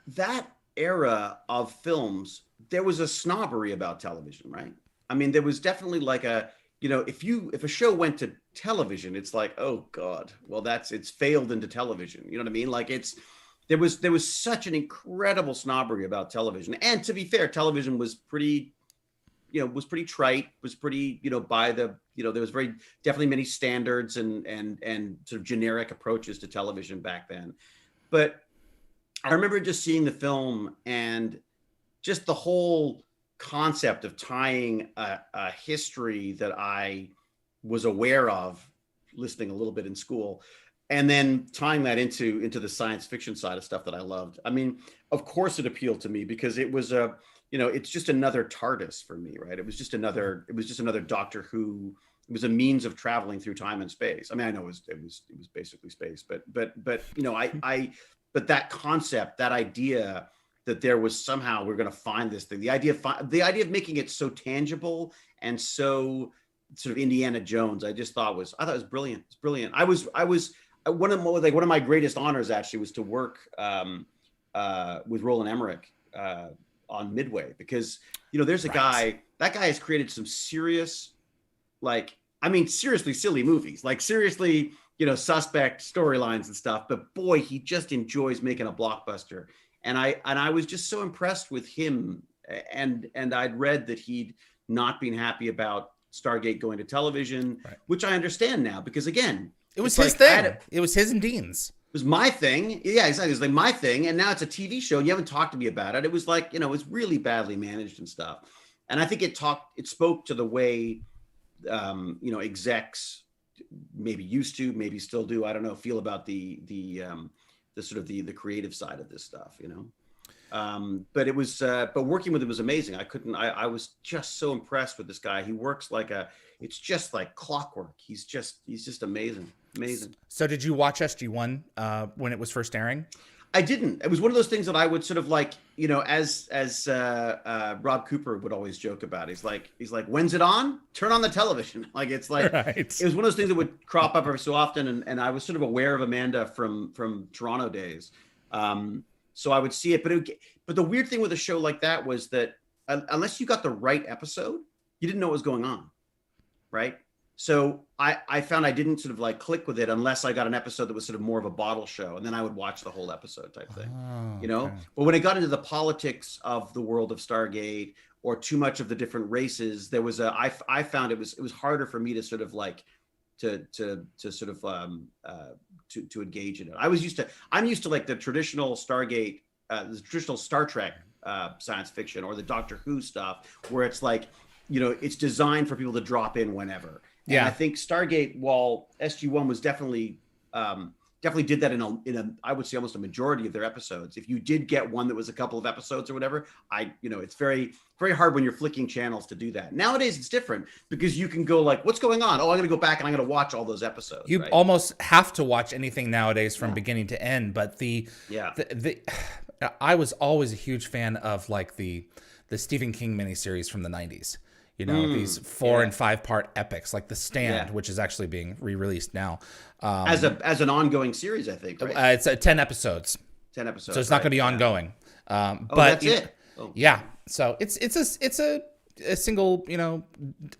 That era of films, there was a snobbery about television, right? I mean, there was definitely like if a show went to television, it's like, oh God, well it's failed into television. You know what I mean? Like there was such an incredible snobbery about television. And to be fair, television was pretty trite, was pretty, by the, there was definitely many standards and sort of generic approaches to television back then. But I remember just seeing the film and just the whole concept of tying a history that I was aware of, listening a little bit in school, and then tying that into the science fiction side of stuff that I loved. I mean, of course it appealed to me because it was it's just another TARDIS for me, right? It was just another Doctor Who. It was a means of traveling through time and space. I mean, I know it was basically space, but that concept, that idea that there was somehow we're going to find this thing, the idea of making it so tangible and so sort of Indiana Jones, I thought it was brilliant. It's brilliant. I was one of my greatest honors actually was to work with Roland Emmerich on Midway, because there's a guy has created some serious, seriously silly movies, like seriously, suspect storylines and stuff. But boy, he just enjoys making a blockbuster. And I was just so impressed with him. And I'd read that he'd not been happy about Stargate going to television, right, which I understand now, because again, it was his thing. It was his and Dean's. It was my thing. Yeah, exactly. It was like my thing. And now it's a TV show. You haven't talked to me about it. It was like, it was really badly managed and stuff. And I think it spoke to the way, execs maybe used to, maybe still do, I don't know, feel about the sort of the creative side of this stuff, But it was, but working with him was amazing. I was just so impressed with this guy. He works it's just like clockwork. He's just amazing. Amazing. So did you watch SG-1 when it was first airing? I didn't. It was one of those things that I would sort of like, as Rob Cooper would always joke about. He's like, when's it on? Turn on the television. Like, it's like, right. It was one of those things that would crop up every so often. And I was sort of aware of Amanda from Toronto days. So I would see it, but the weird thing with a show like that was that unless you got the right episode, you didn't know what was going on. Right. So I found I didn't sort of like click with it unless I got an episode that was sort of more of a bottle show, and then I would watch the whole episode type thing, Okay. But when it got into the politics of the world of Stargate or too much of the different races, there was I found it was harder for me to sort of like to sort of to engage in it. I'm used to like the traditional Stargate, the traditional Star Trek science fiction or the Doctor Who stuff where it's like, it's designed for people to drop in whenever. And yeah, I think Stargate, while SG-1 was definitely did that in a I would say almost a majority of their episodes. If you did get one that was a couple of episodes or whatever, it's very, very hard when you're flicking channels to do that. Nowadays it's different because you can go like, what's going on? Oh, I'm going to go back and I'm going to watch all those episodes. You almost have to watch anything nowadays from beginning to end. But I was always a huge fan of like the Stephen King miniseries from the 90s. These 4 and 5 part epics like The Stand, which is actually being re-released now. As an ongoing series, I think, right? It's 10 episodes. 10 episodes. So it's not going to be ongoing. But that's it. Yeah. So it's a single,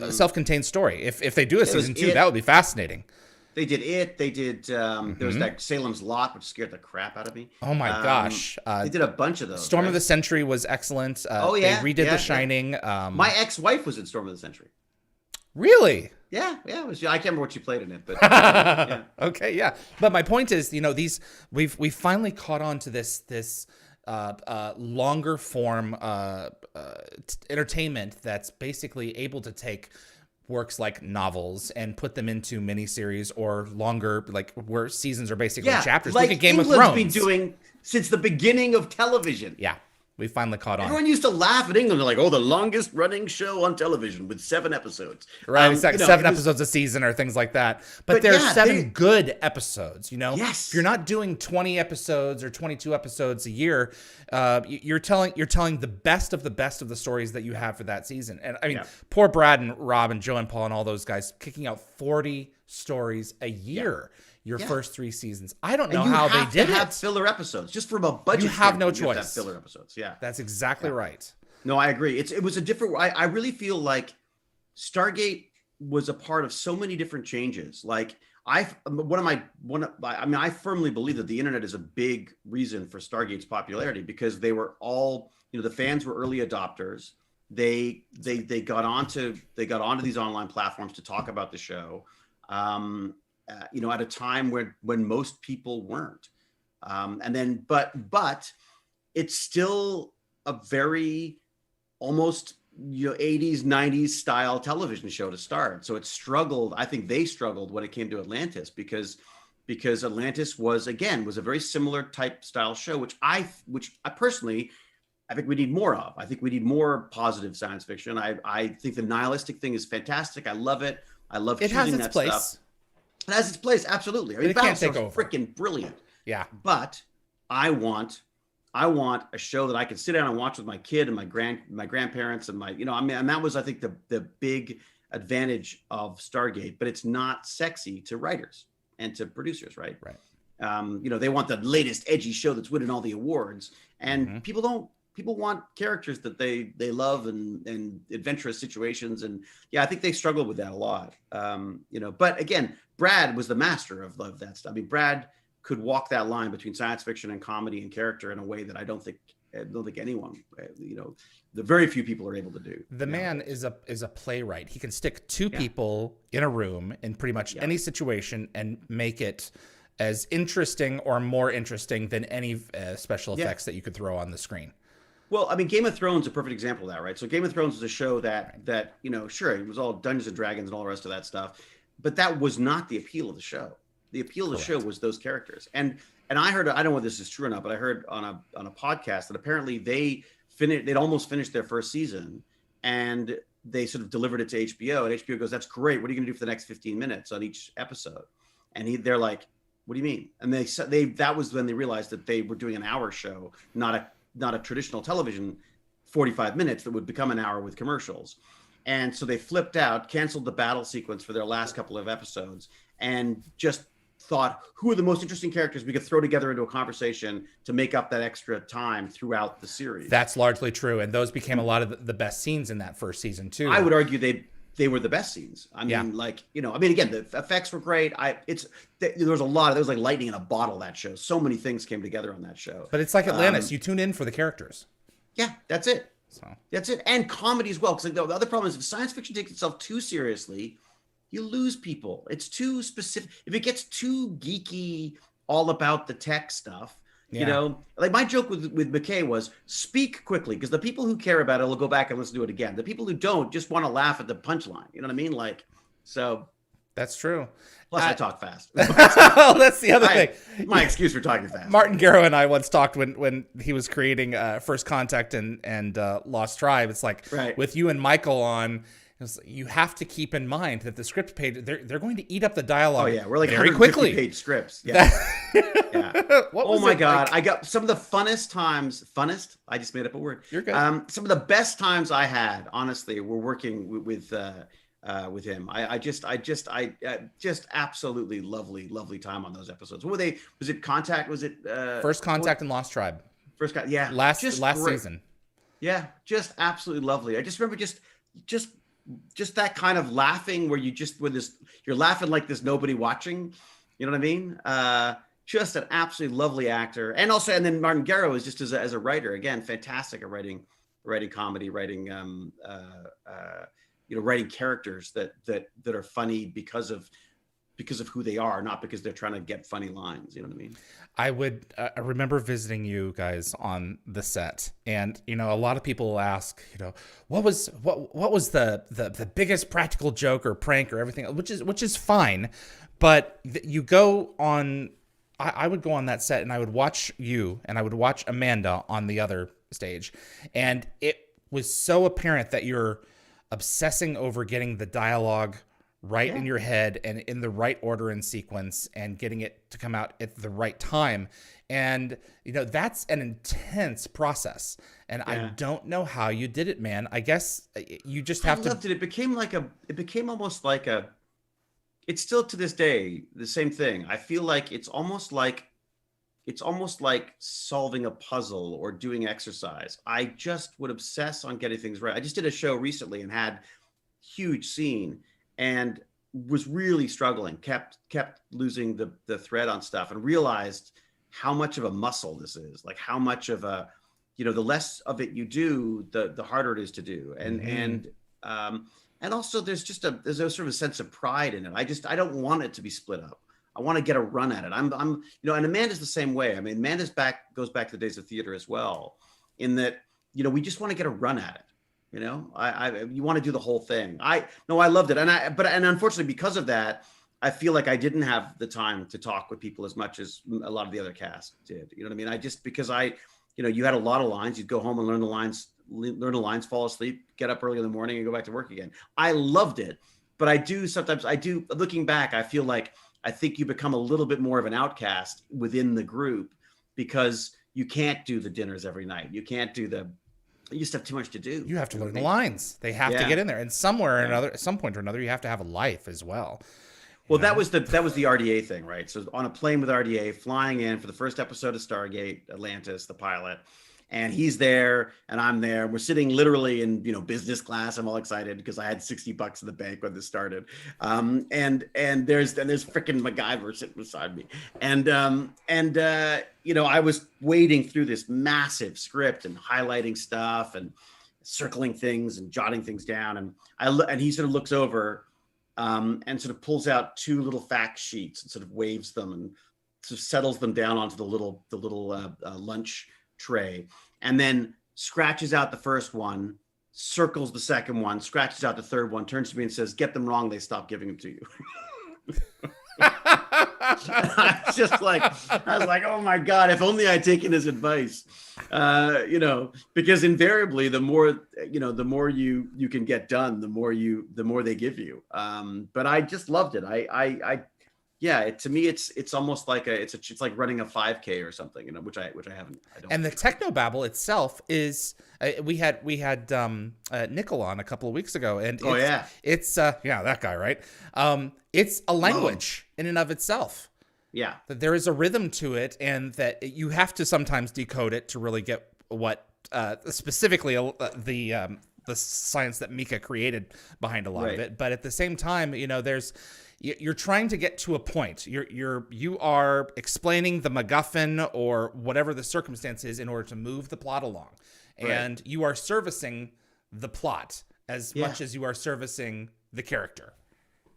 self-contained story. If they do a season 2, that would be fascinating. They did it. They did. There was that Salem's Lot, which scared the crap out of me. Oh my gosh! They did a bunch of those. Storm of the Century was excellent. They redid The Shining. My ex-wife was in Storm of the Century. Really? Yeah. I can't remember what she played in it, but yeah. Okay, yeah. But my point is, we've finally caught on to this longer form entertainment that's basically able to take works like novels and put them into miniseries or longer, like where seasons are basically chapters. Like Look at Game England's of Thrones. Been doing since the beginning of television. Yeah, we finally caught on. Everyone used to laugh at England. They're like, "Oh, the longest running show on television with 7 episodes." Right, it's like 7 episodes a season or things like that. But there's 7 good episodes. Yes. If you're not doing 20 episodes or 22 episodes a year, you're telling the best of the stories that you have for that season. And I mean, poor Brad and Rob and Joe and Paul and all those guys kicking out 40 stories a year. Your first 3 seasons. I don't know how they did it. Have filler episodes just from a budget. You have no choice. You have filler episodes. Yeah, that's exactly right. No, I agree. It was a different. I really feel like Stargate was a part of so many different changes. Like I firmly believe that the internet is a big reason for Stargate's popularity because they were all, the fans were early adopters. They got onto these online platforms to talk about the show. At a time when most people weren't. But it's still a very almost, 80s, 90s style television show to start. So it struggled. I think they struggled when it came to Atlantis because Atlantis was a very similar type style show, which I personally, I think we need more of. I think we need more positive science fiction. I think the nihilistic thing is fantastic. I love it. I love choosing that stuff. It has its place, absolutely. I mean, Battlestar's freaking brilliant. Yeah. But I want a show that I can sit down and watch with my kid and my grandparents and and that was, I think, the big advantage of Stargate. But it's not sexy to writers and to producers, right? Right. They want the latest edgy show that's winning all the awards, and people people want characters that they love and adventurous situations. And yeah, I think they struggled with that a lot. But again, Brad was the master of that stuff. I mean, Brad could walk that line between science fiction and comedy and character in a way that I don't think anyone, the very few people are able to do. The man is a playwright. He can stick two people in a room in pretty much any situation and make it as interesting or more interesting than any special effects that you could throw on the screen. Well, I mean, Game of Thrones is a perfect example of that, right? So Game of Thrones was a show that sure, it was all Dungeons and Dragons and all the rest of that stuff, but that was not the appeal of the show. The appeal of the show was those characters. And I heard, I don't know if this is true or not, but I heard on a podcast that apparently they'd almost finished their first season, and they sort of delivered it to HBO, and HBO goes, "That's great. What are you going to do for the next 15 minutes on each episode?" And they're like, "What do you mean?" And that was when they realized that they were doing an hour show, not a traditional television 45 minutes that would become an hour with commercials. And so they flipped out, canceled the battle sequence for their last couple of episodes, and just thought, who are the most interesting characters we could throw together into a conversation to make up that extra time throughout the series. That's largely true. And those became a lot of the best scenes in that first season too. I would argue they were the best scenes. I mean, again, the effects were great. There was like lightning in a bottle, that show. So many things came together on that show. But it's like Atlantis. You tune in for the characters. Yeah, that's it. That's it. And comedy as well. Because the other problem is if science fiction takes itself too seriously, you lose people. It's too specific. If it gets too geeky, all about the tech stuff, like my joke with McKay was speak quickly, because the people who care about it will go back and listen to it again. The people who don't just want to laugh at the punchline. You know what I mean? So that's true. Plus, I talk fast. Well, that's the other thing. My excuse for talking fast. Martin Garrow and I once talked when he was creating First Contact and Lost Tribe. It's like with you and Nykl on. You have to keep in mind that the script page, they're going to eat up the dialogue. Oh yeah, we're like very quickly. Page scripts. Yeah. Oh my God, I got some of the funnest times. Funnest? I just made up a word. You're good. Some of the best times I had, honestly, were working with him. I just absolutely lovely time on those episodes. What were they? Was it Contact? Was it First Contact and Lost Tribe? First Contact. Yeah. Last season. Yeah, just absolutely lovely. I just remember just that kind of laughing where you're laughing like there's nobody watching. You know what I mean? Just an absolutely lovely actor. And then Martin Garrow is just as a writer, again, fantastic at writing comedy, writing characters that are funny because of who they are, not because they're trying to get funny lines. You know what I mean? I remember visiting you guys on the set, and a lot of people will ask, what was the biggest practical joke or prank or everything, which is fine, but you go on. I would go on that set and I would watch you and I would watch Amanda on the other stage, and it was so apparent that you're obsessing over getting the dialogue right in your head and in the right order and sequence and getting it to come out at the right time. And, that's an intense process. And I don't know how you did it, man. I guess you just have to. I loved it. It became almost like it's still to this day, the same thing. I feel like it's almost like solving a puzzle or doing exercise. I just would obsess on getting things right. I just did a show recently and had huge scene and was really struggling, kept losing the thread on stuff, and realized how much of a muscle this is, like how much of a, the less of it you do, the harder it is to do. And also there's a sort of a sense of pride in it. I don't want it to be split up. I want to get a run at it. I'm and Amanda's the same way. I mean, Amanda's goes back to the days of theater as well, in that, we just want to get a run at it. You want to do the whole thing. I loved it. And unfortunately, because of that, I feel like I didn't have the time to talk with people as much as a lot of the other cast did. You know what I mean? Because you had a lot of lines, you'd go home and learn the lines, fall asleep, get up early in the morning and go back to work again. I loved it. But sometimes looking back, I feel like, I think you become a little bit more of an within the group, because you can't do the dinners every night. You can't do you just have too much to do. You have to learn the lines. They have to get in there. And somewhere or another, at some point or another, you have to have a life as well. Well, that was the RDA thing, right? So on a plane with RDA, flying in for the first episode of Stargate Atlantis, the pilot. and he's there and I'm there. We're sitting literally in, business class. I'm all excited because I had $60 in the bank when this started. And there's freaking MacGyver sitting beside me. And I was wading through this massive script and highlighting stuff and circling things and jotting things down. And he sort of looks over and sort of pulls out 2 little fact sheets and sort of waves them and sort of settles them down onto the little lunch tray, and then scratches out the first one, circles the second one, scratches out the third one, turns to me and says, "Get them wrong, they stop giving them to you." I was like, oh my God, if only I'd taken his advice. Because invariably the more you can get done, the more they give you. But I just loved it. To me, it's almost like it's like running a 5K or something, which I haven't. I don't. And the techno-babble itself is we had Nykl on a couple of weeks ago, and it's that guy, right? It's a language in and of itself. Yeah, that there is a rhythm to it, and that you have to sometimes decode it to really get what specifically the science that Mika created behind a lot of it. But at the same time, you're trying to get to a point. You are explaining the MacGuffin or whatever the circumstance is in order to move the plot along, and you are servicing the plot as much as you are servicing the character.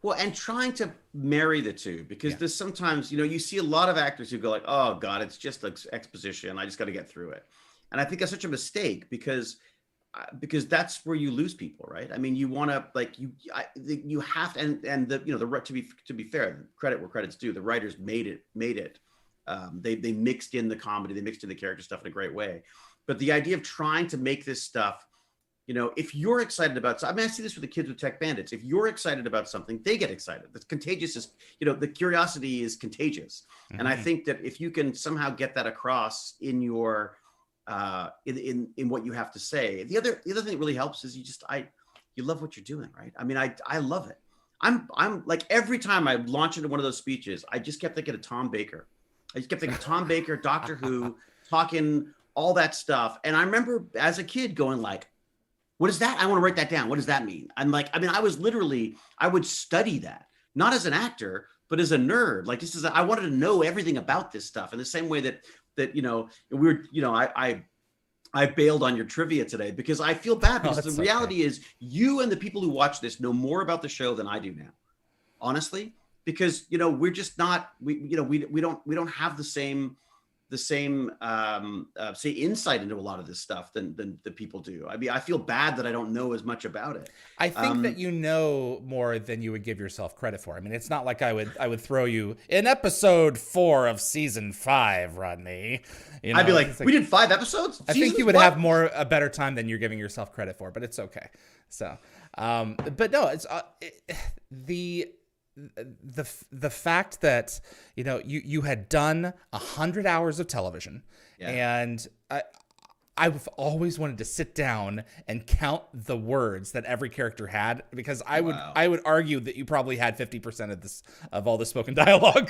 Well, and trying to marry the two, because there's sometimes, you see a lot of actors who go like, "Oh God, it's just like exposition. I just got to get through it," and I think that's such a mistake because that's where you lose people, right? I mean, you want to you have to, and to be fair, credit where credit's due. The writers made it. They mixed in the comedy, they mixed in the character stuff in a great way. But the idea of trying to make this stuff, if you're excited about, I see this with the kids with Tech Bandits. If you're excited about something, they get excited. That's contagious. The curiosity is contagious, and I think that if you can somehow get that across in your in what you have to say. The other thing that really helps is you love what you're doing, right? I mean, I love it. I'm like, every time I launch into one of those speeches, I just kept thinking of Tom Baker. Doctor Who, talking all that stuff. And I remember as a kid going like, what is that? I want to write that down. What does that mean? I would study that, not as an actor, but as a nerd. Like, I wanted to know everything about this stuff in the same way that I bailed on your trivia today because I feel bad, because the reality is you and the people who watch this know more about the show than I do now, honestly, because we're just not, we don't have the same say insight into a lot of this stuff than the people do. I mean, I feel bad that I don't know as much about it. I think that you know more than you would give yourself credit for. I mean, it's not like I would throw you in episode 4 of season 5, Rodney. I'd be like, we did 5 episodes? I think you would have a better time than you're giving yourself credit for, but it's okay. So, but no, it's the fact that you had done 100 hours of television, and I've always wanted to sit down and count the words that every character had, because I would argue that you probably had 50% of all the spoken dialogue.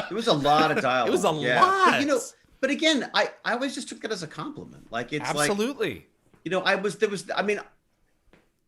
It was a lot of dialogue. It was a lot. But again, I always just took it as a compliment. Like, it's absolutely.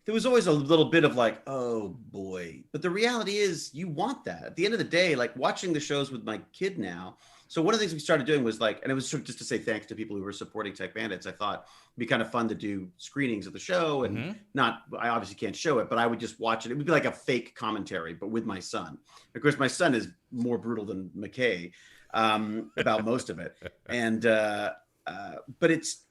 There was always a little bit of like, oh boy. But the reality is you want that. At the end of the day, like watching the shows with my kid now. So one of the things we started doing was like, and it was sort of just to say thanks to people who were supporting Tech Bandits. I thought it'd be kind of fun to do screenings of the show, and I obviously can't show it, but I would just watch it. It would be like a fake commentary, but with my son. Of course, my son is more brutal than McKay about most of it. And, but it's,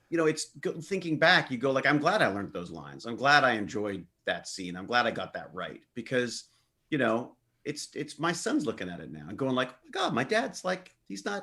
thinking back, you go like, I'm glad I learned those lines. I'm glad I enjoyed that scene. I'm glad I got that right, because, it's my son's looking at it now and going like, oh God, my dad's like, he's not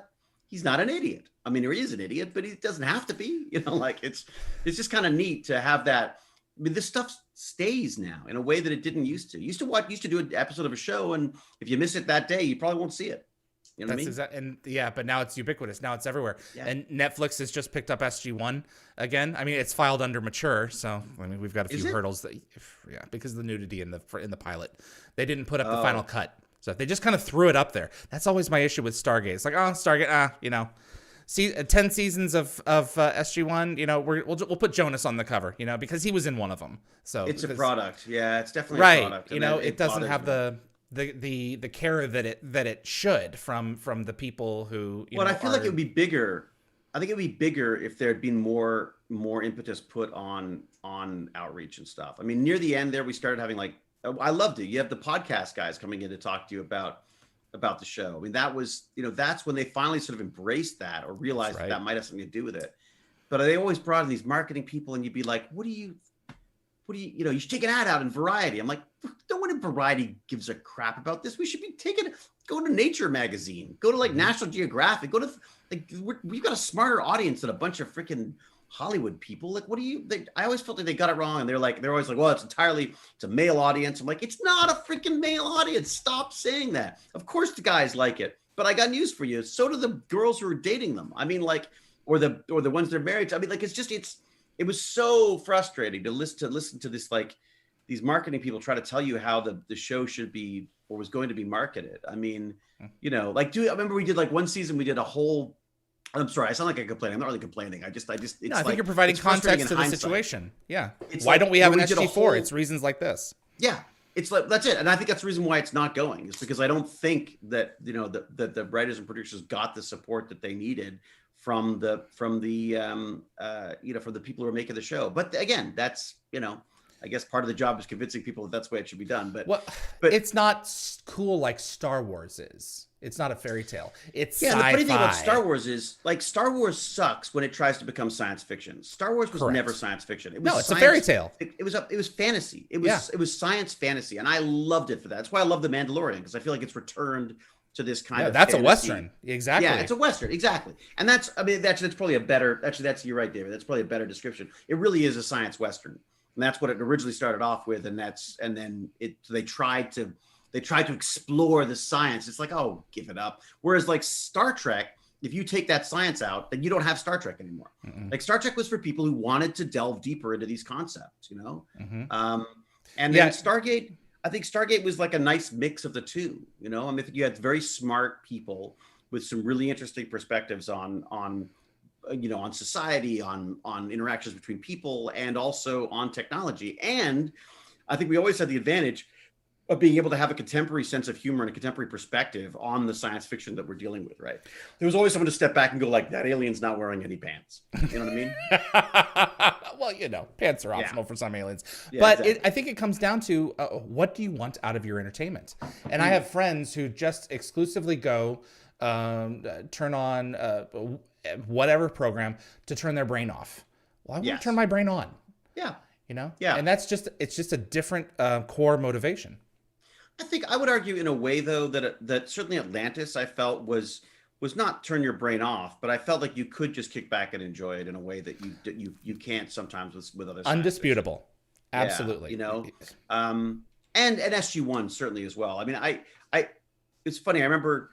an idiot. I mean, he is an idiot, but he doesn't have to be, like it's just kind of neat to have that. I mean, this stuff stays now in a way that it didn't used to. Used to do an episode of a show, and if you miss it that day, you probably won't see it. You know what I mean? But now it's ubiquitous. Now it's everywhere. Yeah. And Netflix has just picked up SG1 again. I mean, it's filed under mature, so we've got a few hurdles because of the nudity in the pilot. They didn't put up the final cut, so they just kind of threw it up there. That's always my issue with Stargate. It's like, oh, Stargate, See, 10 seasons of SG1, you know, we'll put Jonas on the cover, you know, because he was in one of them. So it's a product. Yeah, it's definitely right. a product. You know, it doesn't have the care that it should from the people who, you know, I feel like it would be bigger. I think it would be bigger if there had been more impetus put on outreach and stuff. I mean, near the end there, we started having like, I loved it. You have the podcast guys coming in to talk to you about the show. I mean, that was, you know, that's when they finally sort of embraced that or realized that might have something to do with it. But they always brought in these marketing people and you'd be like, what do you, you know, you should take an ad out in Variety. I'm like, no one in Variety gives a crap about this. We should be go to Nature magazine, go to like National Geographic, go to like, we've got a smarter audience than a bunch of freaking Hollywood people. Like, what do you, I always felt like they got it wrong. And they're always like, well, it's a male audience. I'm like, it's not a freaking male audience. Stop saying that. Of course the guys like it, but I got news for you. So do the girls who are dating them. I mean, like, or the ones they're married to. I mean, like, it was so frustrating to listen to this, like these marketing people try to tell you how the show should be or was going to be marketed. I mean, you know, like, I remember we did like one season, we did a whole, I'm sorry, I sound like I complain. I'm not really complaining. I think you're providing context to the situation. Yeah. Why don't we have an SG4? It's reasons like this. Yeah. It's like, that's it. And I think that's the reason why it's not going. It's because I don't think that, you know, that the writers and producers got the support that they needed from the you know, from the people who are making the show. But again, that's, you know, I guess part of the job is convincing people that that's the way it should be done. But it's not cool like Star Wars is. It's not a fairy tale. It's sci-fi. The funny thing about Star Wars is, like, Star Wars sucks when it tries to become science fiction. Star Wars was never science fiction. It's a fairy tale. It was fantasy. It was science fantasy, and I loved it for that. That's why I love The Mandalorian, because I feel like it's returned to this kind of that's fantasy. A Western. Exactly. Yeah, it's a Western. Exactly. And that's probably a better, you're right, David. That's probably a better description. It really is a science Western. And that's what it originally started off with. And then they tried to explore the science. It's like, oh, give it up. Whereas like Star Trek, if you take that science out, then you don't have Star Trek anymore. Mm-mm. Like Star Trek was for people who wanted to delve deeper into these concepts, you know? Mm-hmm. And then Stargate, I think Stargate was like a nice mix of the two, you know? I mean, you had very smart people with some really interesting perspectives on you know, on society, on interactions between people, and also on technology. And I think we always had the advantage of being able to have a contemporary sense of humor and a contemporary perspective on the science fiction that we're dealing with, right? There was always someone to step back and go like, that alien's not wearing any pants. You know what I mean? Well, you know, pants are optional for some aliens. Yeah, but exactly. I think it comes down to what do you want out of your entertainment? And I have friends who just exclusively go turn on whatever program to turn their brain off. Well, I want to turn my brain on. Yeah. You know? Yeah. And it's just a different core motivation. I think I would argue in a way, though, that certainly Atlantis, I felt was not turn your brain off, but I felt like you could just kick back and enjoy it in a way that you can't sometimes with other. Undisputable. Absolutely. Yeah, you know, and SG1 certainly as well. I mean, I it's funny. I remember,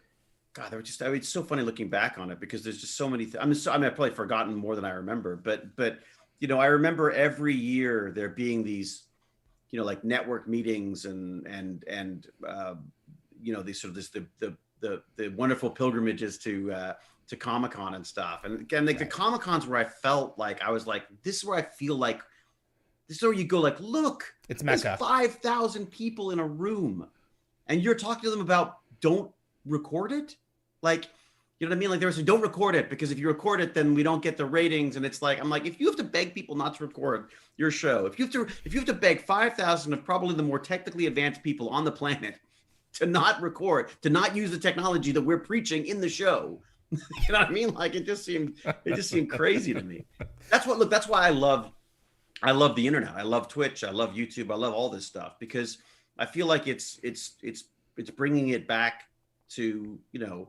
God, it's so funny looking back on it because there's just so many. I've probably forgotten more than I remember, but you know, I remember every year there being these, you know, like network meetings and you know, these sort of the wonderful pilgrimages to Comic-Con and stuff. And again, like the Comic-Cons where I felt like I was like, this is where I feel like this is where you go like, look, it's Mecca. There's 5,000 people in a room, and you're talking to them about don't record it, like. You know what I mean? Like they were saying, don't record it because if you record it, then we don't get the ratings. And it's like, I'm like, if you have to beg people not to record your show, if you have to beg 5,000 of probably the more technically advanced people on the planet to not record, to not use the technology that we're preaching in the show, you know what I mean? Like it just seemed crazy to me. That's why I love the internet. I love Twitch. I love YouTube. I love all this stuff because I feel like it's bringing it back to, you know,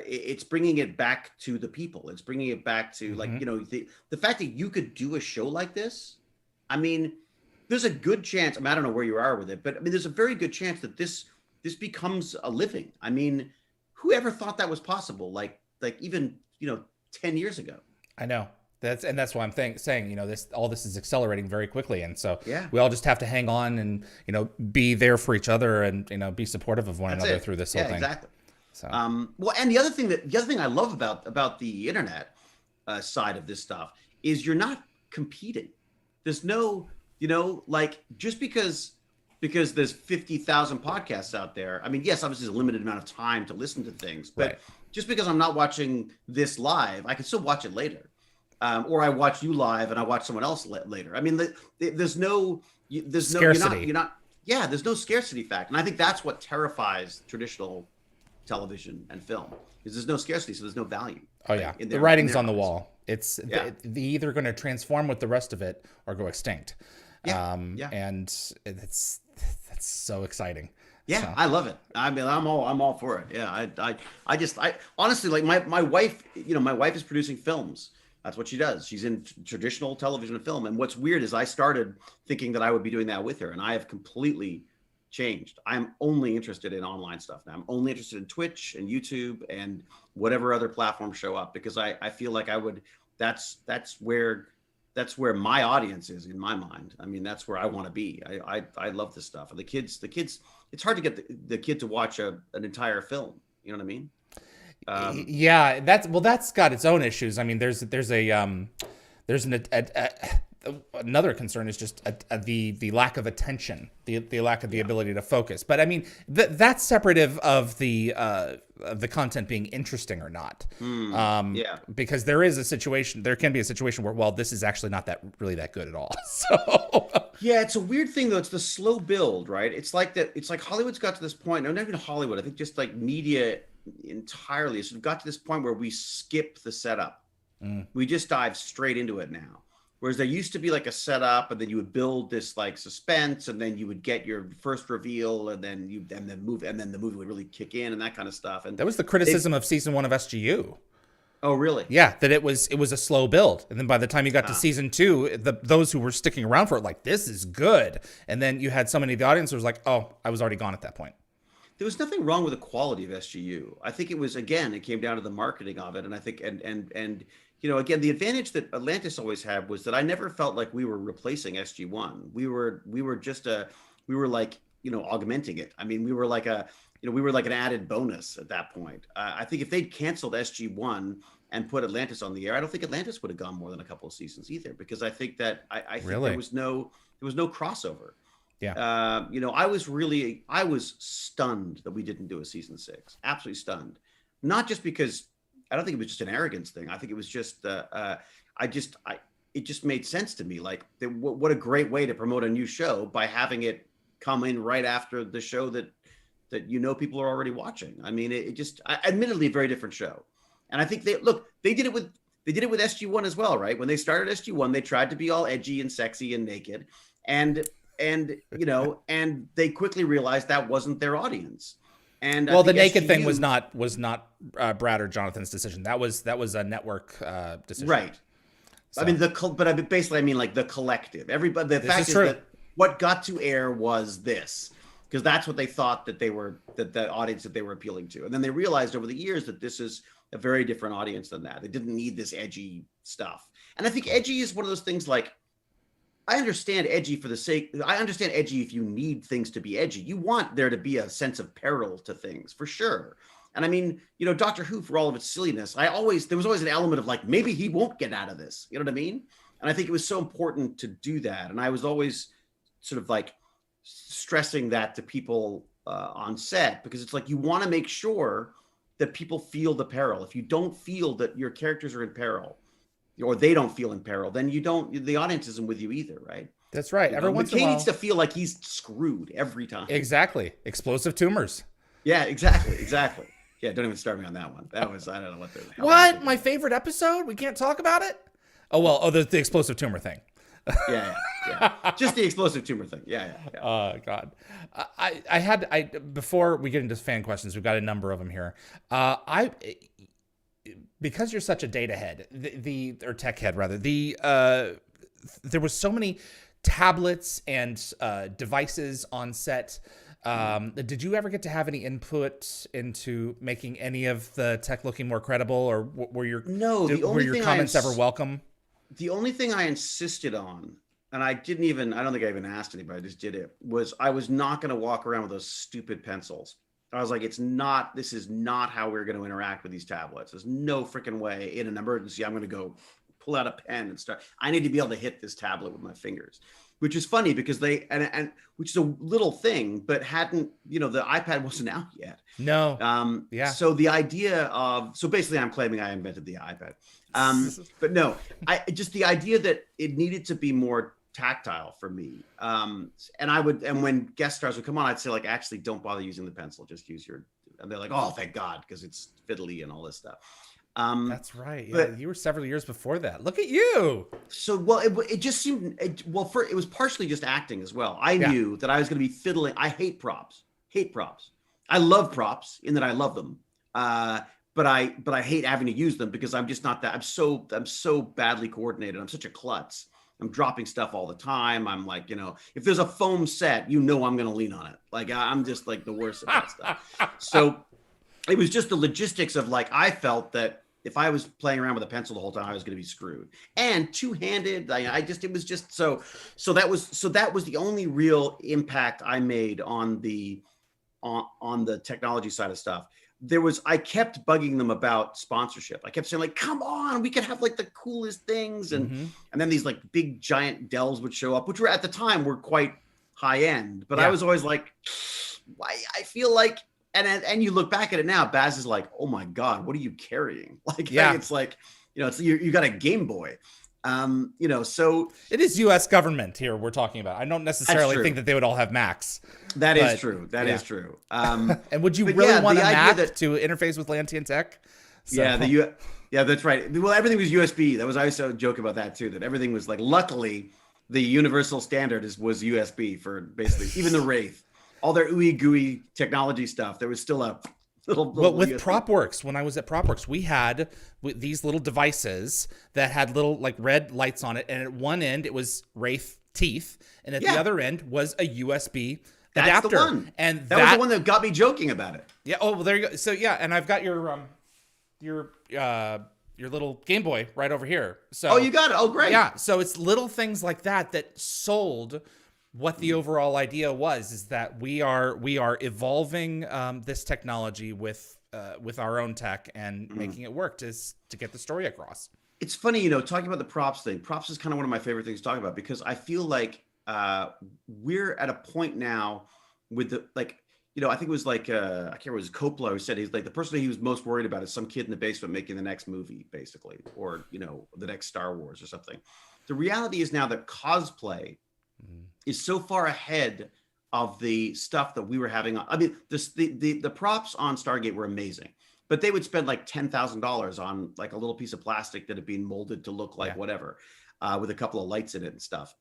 it's bringing it back to the people. It's bringing it back to like, you know, the fact that you could do a show like this. I mean, there's a good chance. I mean, I don't know where you are with it, but I mean, there's a very good chance that this becomes a living. I mean, whoever thought that was possible? Like even, you know, 10 years ago. I know. That's why I'm saying, you know, all this is accelerating very quickly. And so we all just have to hang on and, you know, be there for each other and, you know, be supportive of one another through this whole thing. Exactly. So Well, and the other thing I love about the internet side of this stuff is you're not competing. There's no, like just because there's 50,000 podcasts out there. I mean, yes, obviously there's a limited amount of time to listen to things, but right. just because I'm not watching this live, I can still watch it later. Or I watch you live and I watch someone else later. I mean, there's no Scarcity. yeah, there's no scarcity fact. And I think that's what terrifies traditional television and film is there's no scarcity. So there's no value. Oh yeah. The writing's on the wall. It's they're either going to transform with the rest of it or go extinct. And that's so exciting. Yeah, so. I love it. I mean, I'm all for it. Yeah, I honestly, like my wife. My wife is producing films. That's what she does. She's in traditional television and film. And what's weird is I started thinking that I would be doing that with her, and I have completely changed. I'm only interested in online stuff now. I'm only interested in Twitch and YouTube and whatever other platforms show up because I feel like I would. That's where my audience is in my mind. I mean, that's where I want to be. I love this stuff. And the kids, it's hard to get the kid to watch an entire film. You know what I mean? Yeah, that's got its own issues. I mean, there's another concern is just the lack of attention, the lack of the ability to focus. But I mean, that's separative of the content being interesting or not. Because there can be a situation where, well, this is actually not really that good at all. So yeah, it's a weird thing though. It's the slow build, right? It's like that. It's like Hollywood's got to this point. No, not even Hollywood. I think just like media entirely sort of got to this point where we skip the setup. We just dive straight into it now. Whereas there used to be like a setup, and then you would build this like suspense, and then you would get your first reveal, and then the movie would really kick in, and that kind of stuff. And that was the criticism of season 1 of SGU. Oh, really? Yeah, that it was a slow build, and then by the time you got to season 2, those who were sticking around for it like, this is good, and then you had so many of the audience who was like, oh, I was already gone at that point. There was nothing wrong with the quality of SGU. I think it was, again, it came down to the marketing of it, and I think and again, the advantage that Atlantis always had was that I never felt like we were replacing SG1. We were like, augmenting it. I mean, we were like an added bonus at that point. I think if they'd canceled SG1 and put Atlantis on the air, I don't think Atlantis would have gone more than a couple of seasons either, because I think that I think there was no crossover. Yeah. I was stunned that we didn't do a season 6. Absolutely stunned. Not just because I don't think it was just an arrogance thing. I think it was just it just made sense to me. Like, what a great way to promote a new show by having it come in right after the show that people are already watching. I mean, it just admittedly a very different show. And I think they did it with SG1 as well, right? When they started SG1, they tried to be all edgy and sexy and naked, and they quickly realized that wasn't their audience. And well, the naked thing was not Brad or Jonathan's decision. That was a network decision, right? So. I mean, basically, I mean, like the collective. Everybody. The fact is that what got to air was this, because that's what they thought that the audience that they were appealing to, and then they realized over the years that this is a very different audience than that. They didn't need this edgy stuff, and I think edgy is one of those things. Like, I understand edgy for the sake. I understand edgy if you need things to be edgy. You want there to be a sense of peril to things, for sure. And I mean, Doctor Who, for all of its silliness, there was always an element of like, maybe he won't get out of this. You know what I mean? And I think it was so important to do that. And I was always sort of like stressing that to people on set, because it's like, you want to make sure that people feel the peril. If you don't feel that your characters are in peril, or they don't feel in peril, then the audience isn't with you either, right? That's right. Every once in a while, needs to feel like he's screwed every time. Exactly. Explosive tumors. Yeah, exactly. Yeah, don't even start me on that one. That was, I don't know what the hell. What? My favorite episode? We can't talk about it? Oh, well, the explosive tumor thing. Yeah. Just the explosive tumor thing. Yeah. Oh, God. I before we get into fan questions, we've got a number of them here. Because you're such a data head, or tech head rather, there was so many tablets and devices on set. Did you ever get to have any input into making any of the tech looking more credible, or were your comments ever welcome? The only thing I insisted on, and I don't think I even asked anybody, I just did it, was I was not going to walk around with those stupid pencils. I was like, this is not how we're going to interact with these tablets. There's no freaking way in an emergency I'm going to go pull out a pen and start. I need to be able to hit this tablet with my fingers, which is funny because and which is a little thing, but hadn't, the iPad wasn't out yet. No. Yeah. So the idea of, so basically I'm claiming I invented the iPad. But no, just the idea that it needed to be more tactile for me. And when guest stars would come on, I'd say like, actually don't bother using the pencil, just use and they're like, oh, thank God, because it's fiddly and all this stuff. That's right. Yeah, but you were several years before that. Look at you. So, well, it just seemed, it was partially just acting as well. I knew that I was going to be fiddling. I hate props. I love props in that I love them. But I hate having to use them because I'm just not that. I'm so badly coordinated. I'm such a klutz. I'm dropping stuff all the time. I'm like, if there's a foam set, I'm going to lean on it. Like I'm just like the worst at that stuff. So it was just the logistics of like, I felt that if I was playing around with a pencil the whole time, I was going to be screwed. And two-handed, it was just so that was the only real impact I made on the technology side of stuff. I kept bugging them about sponsorship. I kept saying like, come on, we could have like the coolest things. And then these like big giant Dells would show up, which were at the time were quite high end. But I was always like, why? I feel like, and you look back at it now, Baz is like, oh my God, what are you carrying? Like, it's like, you got a Game Boy. So it is U.S. government here we're talking about. I don't necessarily think that they would all have Macs. That is true. That is true. And would you really want a Mac to interface with Lantian tech? So. Yeah, that's right. Well, everything was USB. I used to joke about that too. That everything was like. Luckily, the universal standard was USB for basically even the Wraith, all their ooey gooey technology stuff. There was still a. But with PropWorks, when I was at PropWorks, we had these little devices that had little like red lights on it, and at one end it was Wraith teeth, and at the other end was a USB adapter. That's the one. And that was the one that got me joking about it. Yeah. Oh, well, there you go. So and I've got your little Game Boy right over here. So you got it. Oh, great. Yeah. So it's little things like that sold. What the overall idea is that we are evolving this technology with our own tech and making it work to get the story across. It's funny, talking about the props thing. Props is kind of one of my favorite things to talk about because I feel like we're at a point now with the I think it was like I can't remember, it was Coppola who said he's like the person he was most worried about is some kid in the basement making the next movie, basically, or the next Star Wars or something. The reality is now that cosplay is so far ahead of the stuff that we were having. I mean, the props on Stargate were amazing, but they would spend like $10,000 on like a little piece of plastic that had been molded to look like whatever, with a couple of lights in it and stuff.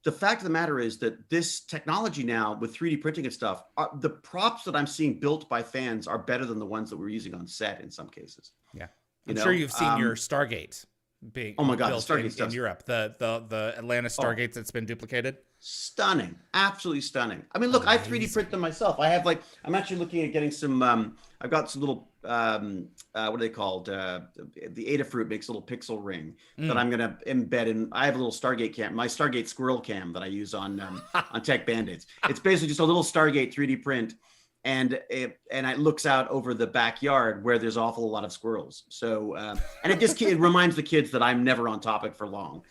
The fact of the matter is that this technology now with 3D printing and stuff, the props that I'm seeing built by fans are better than the ones that we're using on set in some cases. Yeah. I'm sure you've seen your Stargate being built Stargate in Europe, the Atlantis Stargates that's been duplicated. Stunning, absolutely stunning. I mean, look, I 3D print them myself. I'm actually looking at getting some. I've got some little what are they called? The Adafruit makes a little pixel ring that I'm gonna embed in. I have a little Stargate cam, my Stargate squirrel cam that I use on Tech Bandits. It's basically just a little Stargate 3D print. And it looks out over the backyard where there's an awful lot of squirrels. So, and it reminds the kids that I'm never on topic for long.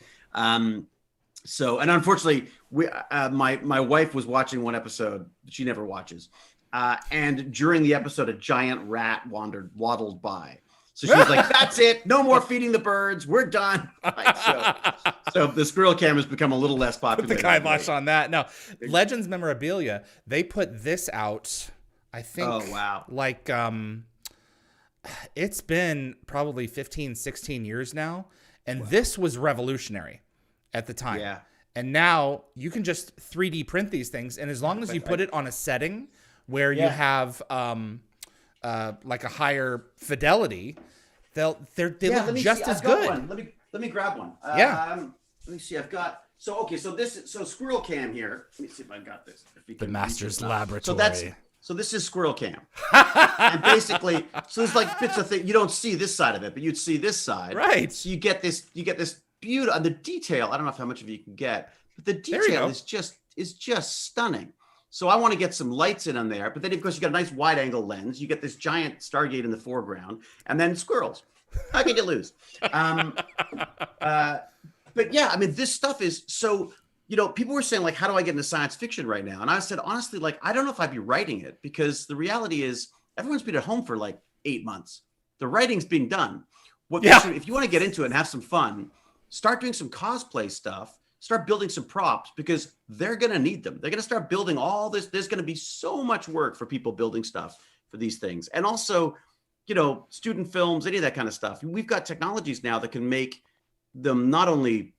So, and unfortunately, my wife was watching one episode. She never watches. And during the episode, a giant rat waddled by. So she was like, that's it. No more feeding the birds. We're done. So the squirrel cam has become a little less popular. Put the kibosh on that. No, Legends Memorabilia, they put this out, I think. Oh, wow. Like, it's been probably 15, 16 years now. And this was revolutionary at the time. Yeah. And now you can just 3D print these things. And as long as you put it on a setting where you have like a higher fidelity, they look just as good. Let me grab one. Let me see. I've got so squirrel cam here. Let me see if I got this. The master's laboratory. So this is squirrel cam, and basically, so there's like bits of thing you don't see this side of it, but you'd see this side, right? So you get this beauty, and the detail. I don't know how much of you can get, but the detail is just stunning. So I want to get some lights in on there. But then, of course, you got a nice wide angle lens. You get this giant Stargate in the foreground, and then squirrels. How can you lose? But yeah, I mean, this stuff is so, people were saying, like, how do I get into science fiction right now? And I said, honestly, like, I don't know if I'd be writing it, because the reality is everyone's been at home for like 8 months. The writing's being done. If you want to get into it and have some fun, start doing some cosplay stuff, start building some props, because they're going to need them. They're going to start building all this. There's going to be so much work for people building stuff for these things. And also, student films, any of that kind of stuff. We've got technologies now that can make them not only,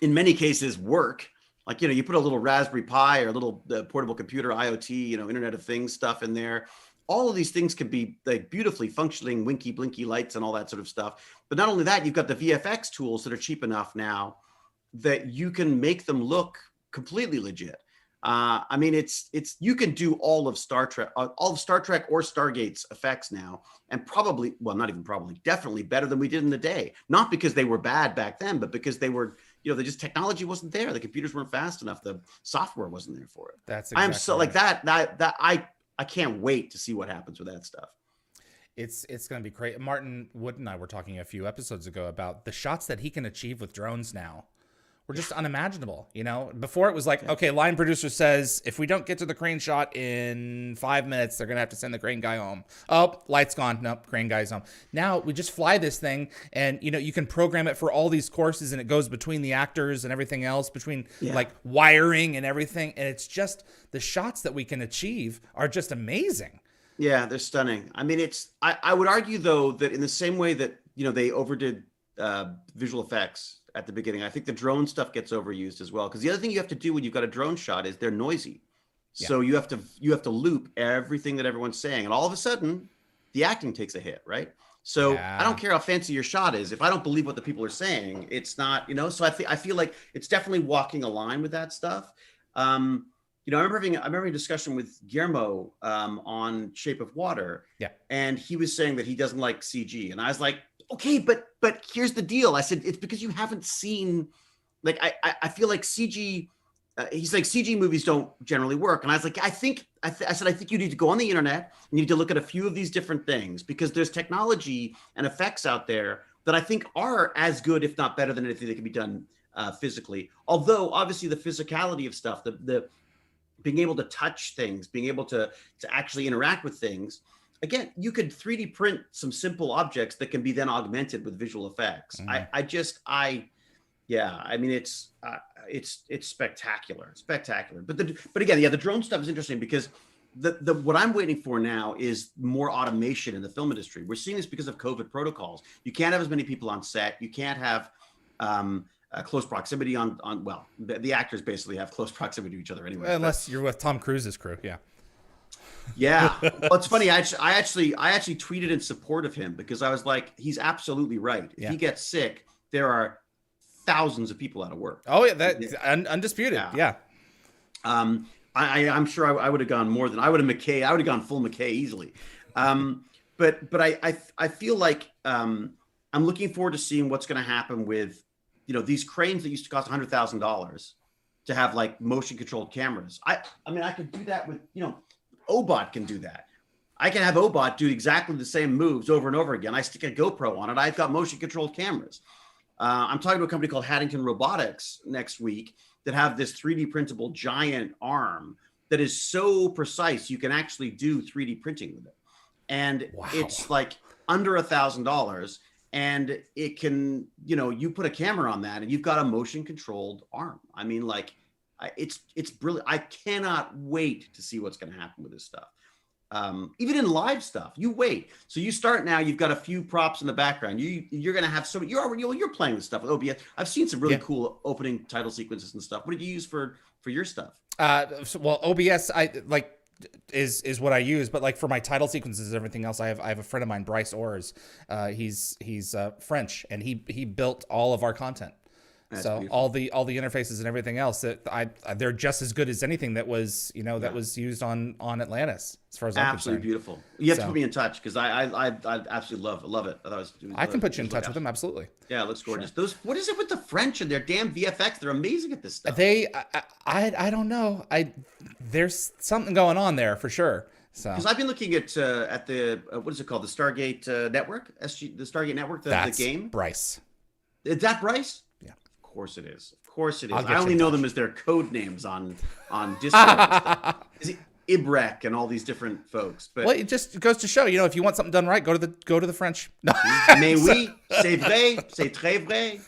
in many cases, work. Like, you put a little Raspberry Pi or a little portable computer, IoT, Internet of Things stuff in there. All of these things can be like beautifully functioning, winky, blinky lights and all that sort of stuff. But not only that, you've got the VFX tools that are cheap enough now that you can make them look completely legit. I mean, it's you can do all of Star Trek or Stargate's effects now, and definitely better than we did in the day. Not because they were bad back then, but because they were, technology wasn't there. The computers weren't fast enough. The software wasn't there for it. That's exactly I'm so right. like that. I can't wait to see what happens with that stuff. It's going to be great. Martin Wood and I were talking a few episodes ago about the shots that he can achieve with drones now. Were just unimaginable, Before it was like, okay, line producer says, if we don't get to the crane shot in 5 minutes, they're going to have to send the crane guy home. Oh, light's gone. Nope, crane guy's home. Now we just fly this thing, and, you can program it for all these courses, and it goes between the actors and everything else, between like wiring and everything. And it's just, the shots that we can achieve are just amazing. Yeah, they're stunning. I mean, I would argue, though, that in the same way that, they overdid visual effects at the beginning, I think the drone stuff gets overused as well. Because the other thing you have to do when you've got a drone shot is they're noisy. Yeah. So you have to loop everything that everyone's saying. And all of a sudden, the acting takes a hit, right? So I don't care how fancy your shot is. If I don't believe what the people are saying, it's not, so I feel like it's definitely walking a line with that stuff. I remember having a discussion with Guillermo on Shape of Water. Yeah. And he was saying that he doesn't like CG. And I was like, okay, but here's the deal. I said, it's because you haven't seen, like, I feel like CG, he's like, CG movies don't generally work. And I was like, I think you need to go on the internet. You need to look at a few of these different things, because there's technology and effects out there that I think are as good, if not better, than anything that can be done physically. Although obviously the physicality of stuff, the being able to touch things, being able to actually interact with things. Again, you could 3D print some simple objects that can be then augmented with visual effects. Mm-hmm. I mean, it's spectacular, spectacular. But again, the drone stuff is interesting, because what I'm waiting for now is more automation in the film industry. We're seeing this because of COVID protocols. You can't have as many people on set. You can't have close proximity on the actors basically have close proximity to each other anyway. Unless you're with Tom Cruise's crew, yeah. Yeah. Well, it's funny. I actually tweeted in support of him, because I was like, he's absolutely right. If he gets sick, there are thousands of people out of work. Oh yeah, that's undisputed. Yeah. I'm sure I would have gone more than I would have McKay. I would have gone full McKay easily. But I feel like I'm looking forward to seeing what's going to happen with, these cranes that used to cost $100,000 to have like motion controlled cameras. I mean, I could do that with, Obot can do that. I can have Obot do exactly the same moves over and over again. I stick a GoPro on it. I've got motion controlled cameras. I'm talking to a company called Haddington Robotics next week that have this 3D printable giant arm that is so precise you can actually do 3D printing with it. And it's like under $1,000, and it can, you put a camera on that and you've got a motion controlled arm. I mean, like, it's brilliant. I cannot wait to see what's going to happen with this stuff. Even in live stuff, you wait. So you start now. You've got a few props in the background. You're going to have so you're playing with stuff with OBS. I've seen some really cool opening title sequences and stuff. What did you use for your stuff? OBS is what I use, but like for my title sequences and everything else, I have a friend of mine, Bryce Orrs. He's French, and he built all of our content. That's So beautiful. all the interfaces and everything else they're just as good as anything that was that was used on Atlantis, as far as I'm Absolutely concerned. beautiful. You have to So put me in touch because I absolutely love it. I can put you in touch with them. Absolutely. Yeah, it looks gorgeous. Sure. Those, what is it with the French and their damn VFX? They're amazing at this stuff. I don't know. There's something going on there for sure. So Because I've been looking at the what is it called, the Stargate network, the Stargate network, the game. Bryce. Is that Bryce? Yeah. Of course it is. Of course it is. I'll get I you only in know touch. them as their code names on Discord. And stuff. Is it Ibrek and all these different folks? But Well, it just goes to show, if you want something done right, go to the French. No. mais oui, c'est vrai, c'est très vrai.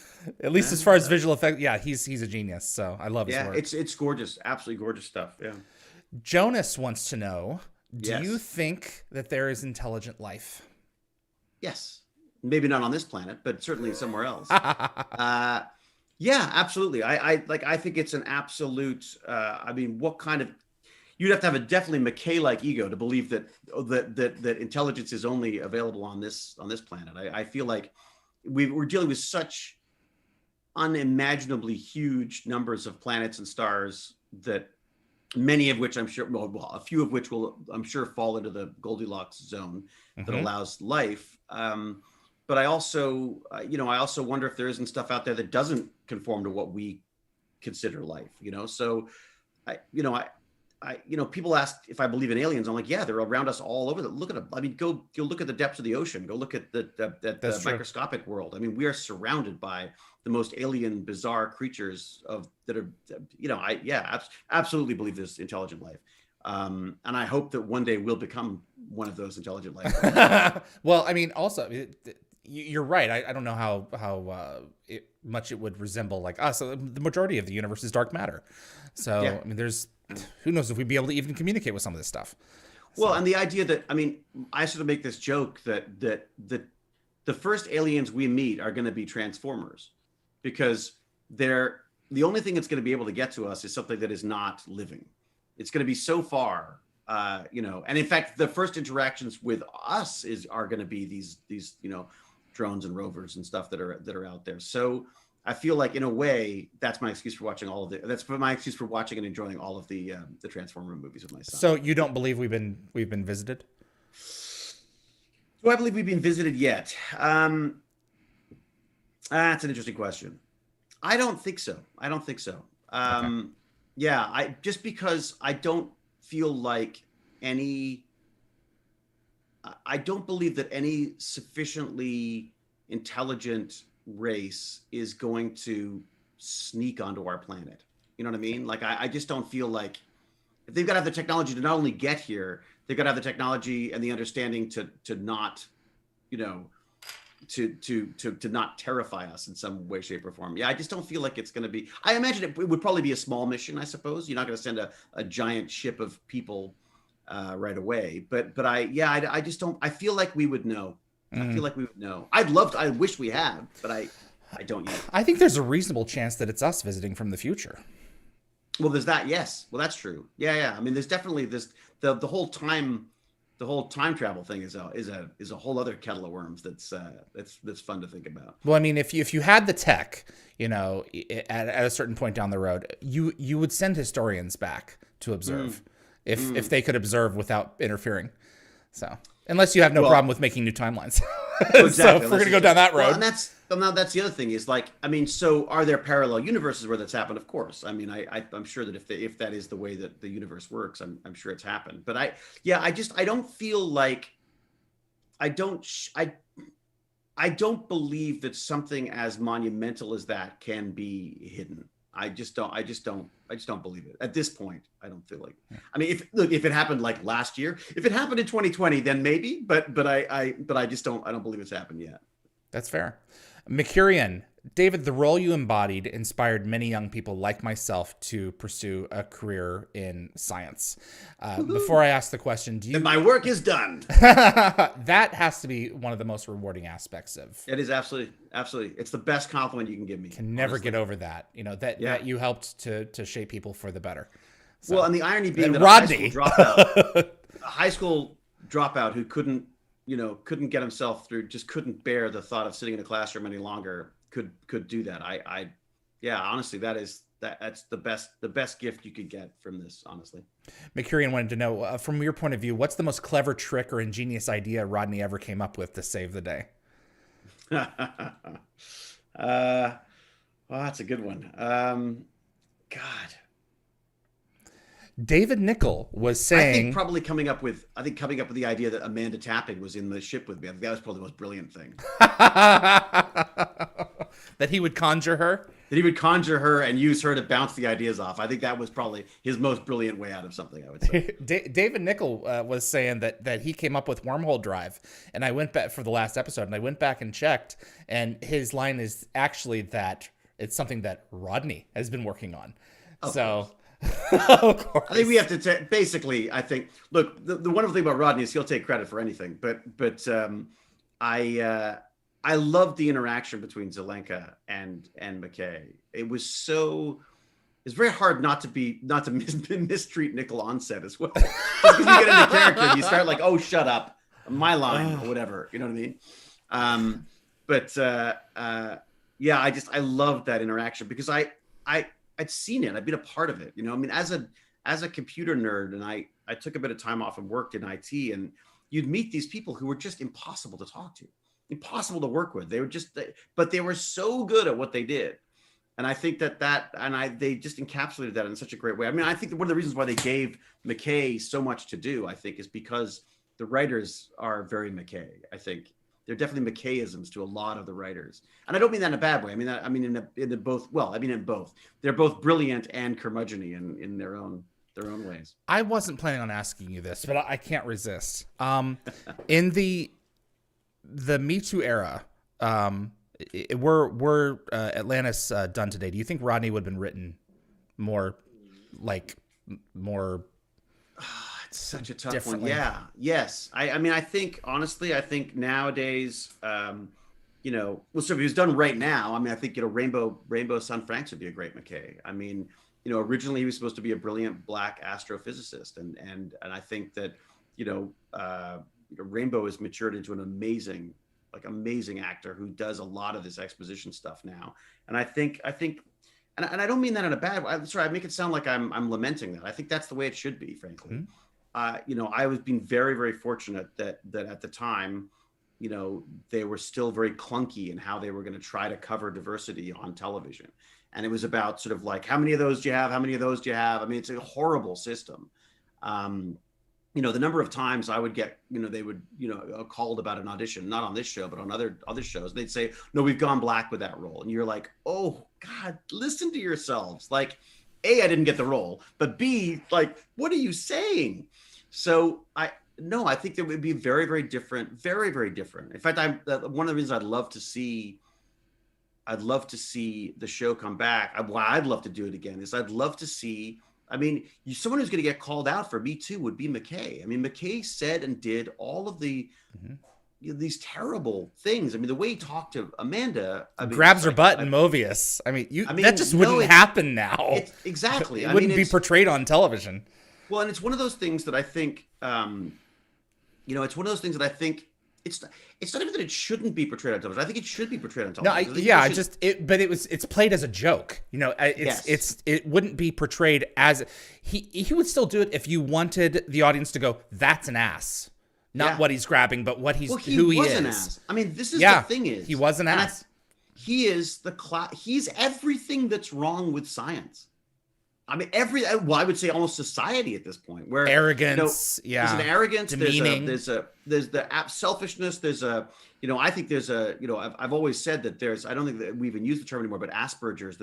At least as far as visual effects, yeah, he's a genius. So I love his Yeah, work. it's gorgeous, absolutely gorgeous stuff. Yeah. Jonas wants to know: do Yes. you think that there is intelligent life? Yes. Maybe not on this planet, but certainly somewhere else. Yeah, absolutely. I think it's an absolute. I mean, what kind of? You'd have to have a definitely McKay-like ego to believe that intelligence is only available on this planet. I feel like we're dealing with such unimaginably huge numbers of planets and stars that many of which I'm sure, well, a few of which will, I'm sure, fall into the Goldilocks zone that allows life. But I also, I also wonder if there isn't stuff out there that doesn't conform to what we consider life. So people ask if I believe in aliens. I'm like, yeah, they're around us all over. Look at them. I mean, go look at the depths of the ocean. Go look at the microscopic world. I mean, we are surrounded by the most alien, bizarre creatures that are, absolutely believe there's intelligent life. And I hope that one day we'll become one of those intelligent life. Well, I mean, also, you're right. I don't know how much it would resemble like us. The majority of the universe is dark matter. So, Yeah. I mean, who knows if we'd be able to even communicate with some of this stuff. Well, and the idea that, I mean, I sort of make this joke that the first aliens we meet are going to be transformers, because the only thing that's going to be able to get to us is something that is not living. It's going to be so far, and in fact, the first interactions with us are going to be these drones and rovers and stuff that are out there. So I feel like, in a way, that's my excuse for watching my excuse for watching and enjoying all of the Transformer movies with my son. So you don't believe we've been visited? Do I believe we've been visited yet? That's an interesting question. I don't think so. Okay. Yeah, just because I don't feel like I don't believe that any sufficiently intelligent race is going to sneak onto our planet. You know what I mean? Like, I just don't feel like, if they've got to have the technology to not only get here, they've got to have the technology and the understanding to not, to not terrify us in some way, shape, or form. Yeah, I just don't feel like it's going to be. I imagine it would probably be a small mission, I suppose. You're not going to send a giant ship of people right away. But I just don't. I feel like we would know. I feel like we would know. I wish we had, but I don't yet. I think there's a reasonable chance that it's us visiting from the future. Well, there's that. Yes. Well, that's true. Yeah. I mean, there's definitely this. The whole time travel thing is a whole other kettle of worms. That's fun to think about. Well, I mean, if you had the tech, at a certain point down the road, you would send historians back to observe if they could observe without interfering. So, unless you have no problem with making new timelines. Exactly. So if we're going to go down that road. Well, and that's the other thing is, like, I mean, so are there parallel universes where that's happened? Of course. I mean, I'm sure that if that is the way that the universe works, I'm sure it's happened. But I don't feel like, I don't believe that something as monumental as that can be hidden. I just don't believe it at this point. I don't feel like. I mean, if it happened like last year, if it happened in 2020, then maybe. But I just don't. I don't believe it's happened yet. That's fair. Mercurian, David, the role you embodied inspired many young people like myself to pursue a career in science. Before I ask the question, Then my work is done. That has to be one of the most rewarding aspects of. It is absolutely. It's the best compliment you can give me. Can never get over that. That you helped to shape people for the better. So, well, and the irony being that Rodney, a high school dropout who couldn't get himself through, just couldn't bear the thought of sitting in a classroom any longer, could do that. Yeah, honestly, that's the best gift you could get from this, honestly. McKurian wanted to know, from your point of view, what's the most clever trick or ingenious idea Rodney ever came up with to save the day? Well, that's a good one. God, David Nykl was I think saying probably coming up with the idea that Amanda Tapping was in the ship with me. I think that was probably the most brilliant thing. that he would conjure her. That he would conjure her and use her to bounce the ideas off. I think that was probably his most brilliant way out of something, I would say. David Nykl was saying that he came up with wormhole drive, and I went back for the last episode, and I went back and checked, and his line is actually that it's something that Rodney has been working on. Of so, of course. I think we have to basically. I think look, the wonderful thing about Rodney is he'll take credit for anything, but I loved the interaction between Zelenka and McKay. It's very hard not to mistreat Nykl on set as well. Because you get into character and you start like, oh, shut up, my line or whatever. You know what I mean? Yeah, I loved that interaction because I'd seen it. I'd been a part of it. You know, I mean, as a computer nerd, and I took a bit of time off and worked in IT, and you'd meet these people who were just impossible to talk to, impossible to work with. But they were so good at what they did. And I think they just encapsulated that in such a great way. I mean, I think that one of the reasons why they gave McKay so much to do, I think, is because the writers are very McKay. I think they're definitely McKayisms to a lot of the writers. And I don't mean that in a bad way. I mean in both. Well, I mean in both. They're both brilliant and curmudgeon-y in their own ways. I wasn't planning on asking you this, but I can't resist. In the Me Too era, were Atlantis done today? Do you think Rodney would have been written more? It's such a tough one. Yeah. Yes. I mean, I think honestly, nowadays, so if he was done right now, I mean, I think Rainbow Sun Franks would be a great McKay. I mean, originally he was supposed to be a brilliant black astrophysicist, and I think that Rainbow has matured into an amazing actor who does a lot of this exposition stuff now. And I think, and I don't mean that in a bad way. Sorry, I make it sound like I'm lamenting that. I think that's the way it should be, frankly. Mm-hmm. I was being very, very fortunate that at the time, they were still very clunky in how they were going to try to cover diversity on television. And it was about sort of like, how many of those do you have? How many of those do you have? I mean, it's a horrible system. The number of times I would get, they would, called about an audition, not on this show, but on other shows. They'd say, no, we've gone black with that role. And you're like, oh God, listen to yourselves. Like, A, I didn't get the role, but B, like, what are you saying? So I think that would be very, very different, very, very different. In fact, one of the reasons I'd love to see the show come back. Why I'd love to do it again is I'd love to see, someone who's going to get called out for Me Too would be McKay. I mean, McKay said and did all of the these terrible things. I mean, the way he talked to Amanda, grabs her butt in Mobius. That just wouldn't happen now. Exactly. It wouldn't be portrayed on television. Well, and it's one of those things that I think, it's one of those things that I think it's not even that it shouldn't be portrayed on television. I think it should be portrayed on television. But it's played as a joke. It wouldn't be portrayed as he would still do it if you wanted the audience to go, that's an ass. Not what he's grabbing, but what who he is. An ass. I mean, this is the thing is he was an ass. He is he's everything that's wrong with science. I mean, I would say almost society at this point, where arrogance, there's an arrogance, demeaning. there's the selfishness. I think I've always said that I don't think that we even use the term anymore, but Asperger's.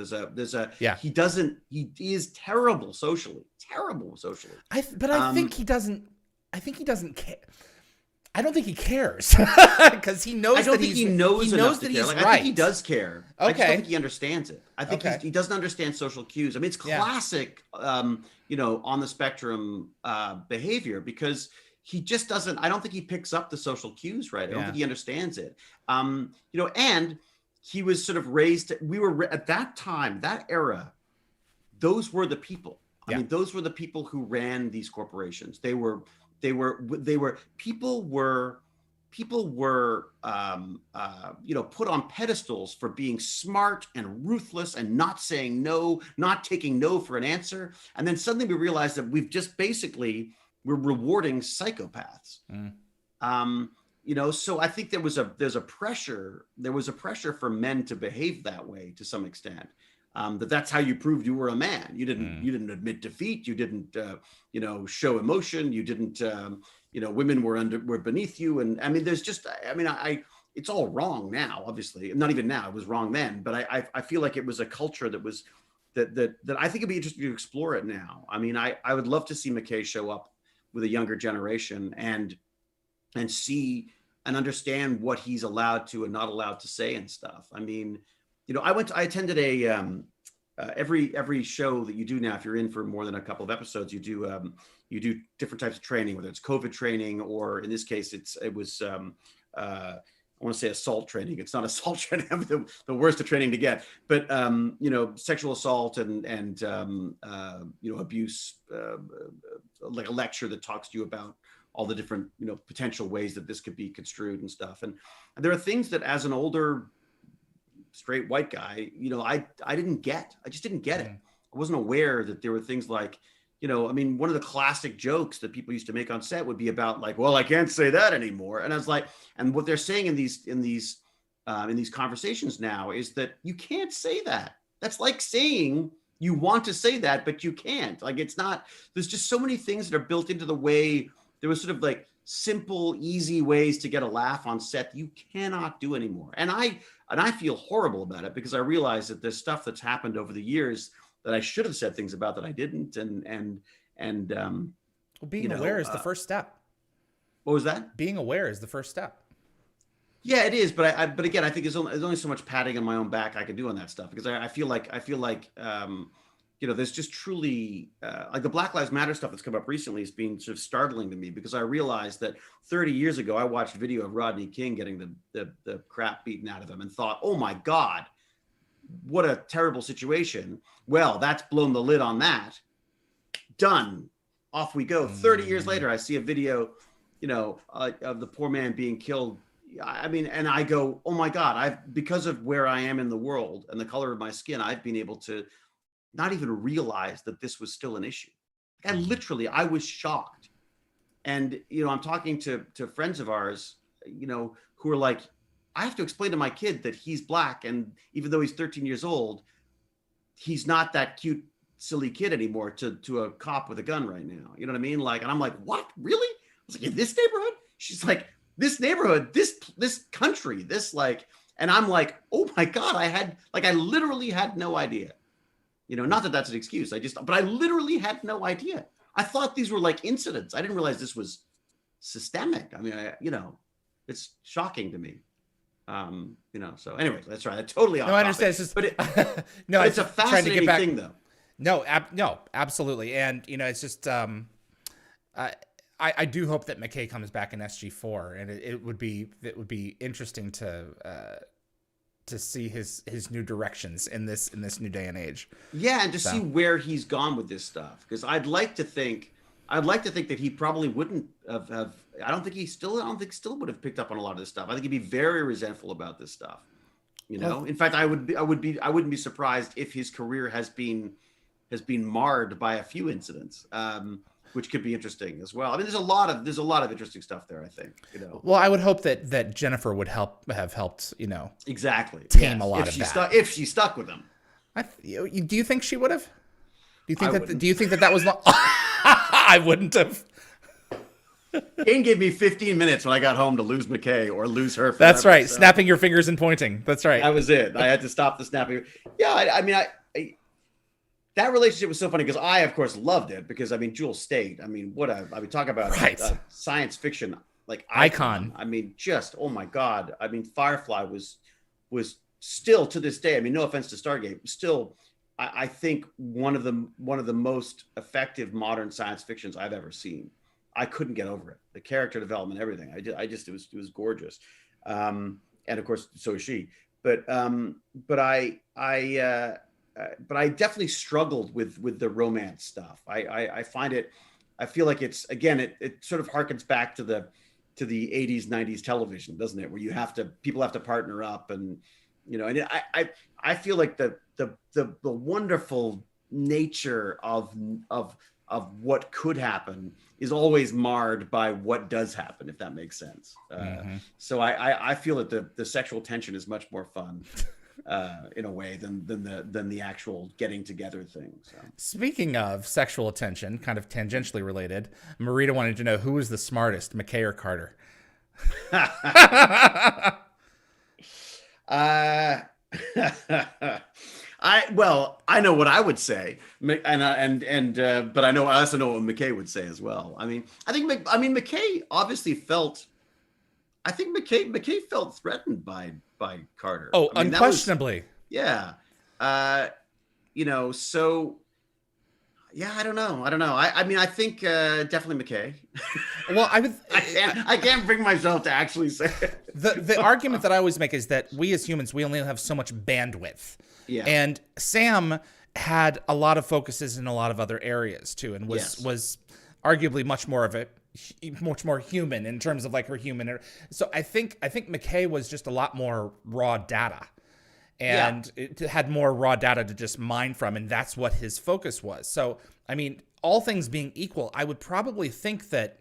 He is terrible socially. I think he doesn't care. I don't think he cares because he knows. I don't think he knows that he's right. I think he does care. Okay. I just don't think he understands it. I think he doesn't understand social cues. I mean, it's classic, on the spectrum behavior, because he just doesn't. I don't think he picks up the social cues right. I don't think he understands it. And he was sort of raised. We were at that time, that era. Those were the people. I mean, those were the people who ran these corporations. People people were, put on pedestals for being smart and ruthless and not saying no, not taking no for an answer. And then suddenly we realized that we're rewarding psychopaths. So I think there's a pressure for men to behave that way to some extent. That's how you proved you were a man. You didn't admit defeat. You didn't, show emotion. You didn't, women were beneath you. And I mean, it's all wrong now, obviously. Not even now, it was wrong then. But I feel like it was a culture that was, that I think it'd be interesting to explore it now. I mean, I would love to see McKay show up with a younger generation and see and understand what he's allowed to and not allowed to say and stuff. I mean, I attended every show that you do now. If you're in for more than a couple of episodes, you do different types of training, whether it's COVID training or in this case, it was I want to say assault training. It's not assault training. I'm the worst of training to get, but sexual assault and abuse, like a lecture that talks to you about all the different potential ways that this could be construed and stuff. And there are things that as an older straight white guy, I didn't get. I just didn't get it. I wasn't aware that there were things like, one of the classic jokes that people used to make on set would be about like, well, I can't say that anymore. And I was like, and what they're saying in these conversations now is that you can't say that. That's like saying you want to say that, but you can't. Like, it's not, there's just so many things that are built into the way there was sort of like simple, easy ways to get a laugh on set that you cannot do anymore. And I feel horrible about it because I realize that there's stuff that's happened over the years that I should have said things about that I didn't. Well, being aware is the first step. What was that? Being aware is the first step. Yeah, it is. But again, I think there's only so much patting on my own back I can do on that stuff because I feel like there's just truly like the Black Lives Matter stuff that's come up recently has been sort of startling to me because I realized that 30 years ago, I watched a video of Rodney King getting the crap beaten out of him and thought, oh my God, what a terrible situation. Well, that's blown the lid on that. Done. Off we go. 30 years later, I see a video, of the poor man being killed. I mean, and I go, oh my God, because of where I am in the world and the color of my skin, I've been able to not even realize that this was still an issue. I was shocked. And, I'm talking to friends of ours, who are like, I have to explain to my kid that he's Black. And even though he's 13 years old, he's not that cute, silly kid anymore to a cop with a gun right now. You know what I mean? Like, and I'm like, what? Really? I was like, in this neighborhood? She's like, this neighborhood, this country, this like, and I'm like, oh my God, I literally had no idea. Not that that's an excuse. But I literally had no idea. I thought these were like incidents. I didn't realize this was systemic. I mean, it's shocking to me. So anyways, that's right. I totally off. No, I understand. It's just, but it's a fascinating thing though. No, absolutely. And, it's just, I do hope that McKay comes back in SG4 and it would be interesting to see his new directions in this new day and age. Yeah, and to see where he's gone with this stuff, because I'd like to think that he probably wouldn't have. I don't think still would have picked up on a lot of this stuff. I think he'd be very resentful about this stuff. Well, in fact, I wouldn't be surprised if his career has been marred by a few incidents. Which could be interesting as well. I mean, there's a lot of interesting stuff there, I think. Well, I would hope that Jennifer would have helped. Exactly. Tame a lot of that. If she stuck with him. Do you think she would have? Do you think that was? I wouldn't have. Kane gave me 15 minutes when I got home to lose McKay or lose her. That's right. So. Snapping your fingers and pointing. That's right. That was it. I had to stop the snapping. Yeah. I mean, that relationship was so funny because I, of course, loved it because Jewel State. Talk about science fiction like icon. I mean, just oh my God. I mean, Firefly was still to this day. I mean, no offense to Stargate, still, I think one of the most effective modern science fictions I've ever seen. I couldn't get over it. The character development, everything. It was gorgeous, and of course, so is she. But I definitely struggled with the romance stuff. I find it, I feel like it's, again, it sort of harkens back to the to the 80s, 90s television, doesn't it? Where people have to partner up, and and I feel like the wonderful nature of what could happen is always marred by what does happen, if that makes sense. So I feel that the sexual tension is much more fun in a way than the actual getting together thing. So. Speaking of sexual attention, kind of tangentially related, Marita wanted to know who was the smartest, McKay or Carter? I know what I would say, but I also know what McKay would say as well. I mean, McKay obviously felt. I think McKay felt threatened by Carter. Oh, unquestionably. Yeah. So yeah, I don't know. I think definitely McKay. Well, I can't bring myself to actually say it. The argument that I always make is that we as humans, we only have so much bandwidth. Yeah. And Sam had a lot of focuses in a lot of other areas too, and was arguably much more human in terms of like her human. So I think McKay was just a lot more raw data, and it had more raw data to just mine from, and that's what his focus was. So I mean, all things being equal, I would probably think that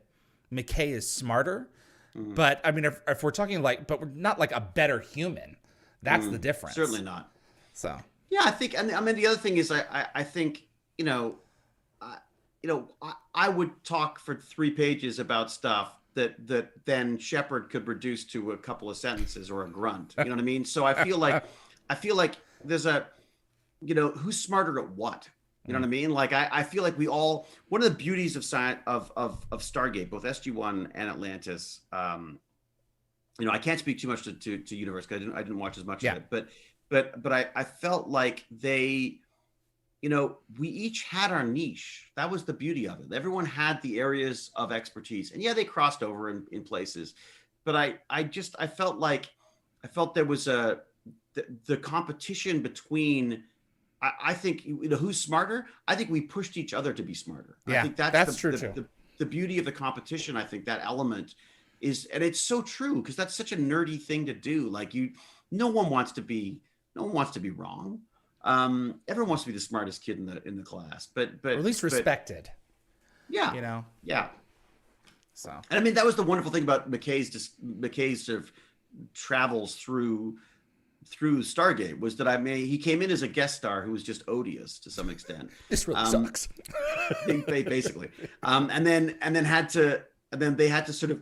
McKay is smarter, but I mean, if we're talking but we're not like a better human. That's the difference. Certainly not. So yeah, I think, and I mean, the other thing is, I think I would talk for 3 pages about stuff that then Sheppard could reduce to a couple of sentences or a grunt. You know what I mean? So I feel like there's who's smarter at what? You know what I mean? Like I feel like one of the beauties of Stargate, both SG-1 and Atlantis. I can't speak too much to Universe because I didn't watch as much of it, but I felt like they. We each had our niche. That was the beauty of it. Everyone had the areas of expertise, and they crossed over in places. But I felt there was the competition between. I think who's smarter. I think we pushed each other to be smarter. Yeah, I think that's true too. The beauty of the competition. I think that element is, and it's so true because that's such a nerdy thing to do. Like no one wants to be wrong. Everyone wants to be the smartest kid in the class, but or at least respected. Yeah. Yeah. So, and I mean, that was the wonderful thing about McKay's sort of travels through Stargate was that he came in as a guest star who was just odious to some extent. This really sucks. Basically. And then they had to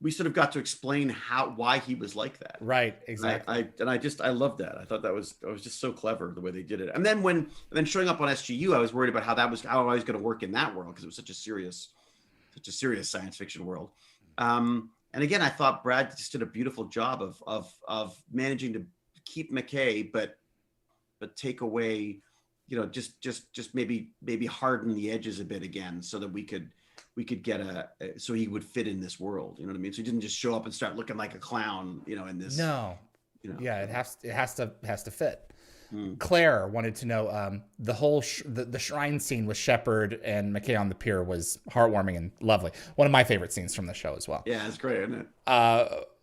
we sort of got to explain why he was like that. Right. Exactly. I loved that. I thought that was just so clever the way they did it. And then showing up on SGU, I was worried about how I was going to work in that world because it was such a serious science fiction world. And again, I thought Brad just did a beautiful job of managing to keep McKay, but take away, just maybe harden the edges a bit again so that we could get so he would fit in this world. You know what I mean? So he didn't just show up and start looking like a clown, in this. No. Yeah, it has to fit. Claire wanted to know the whole the shrine scene with Sheppard and McKay on the pier was heartwarming and lovely. One of my favorite scenes from the show as well. Yeah, it's great, isn't it?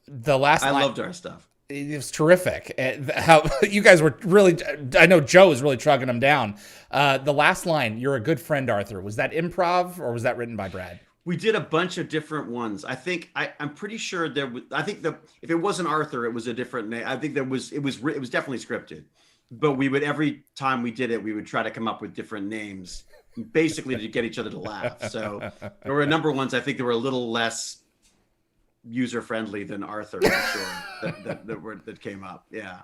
The last I loved our stuff. It was terrific. How you guys were really, I know Joe was really trugging them down. The last line, "You're a good friend, Arthur." Was that improv or was that written by Brad? We did a bunch of different ones. I think I'm pretty sure if it wasn't Arthur, it was a different name. I think it was definitely scripted. But every time we did it, we would try to come up with different names, basically to get each other to laugh. So there were a number of ones I think that were a little less user friendly than Arthur, I'm sure, that came up. Yeah.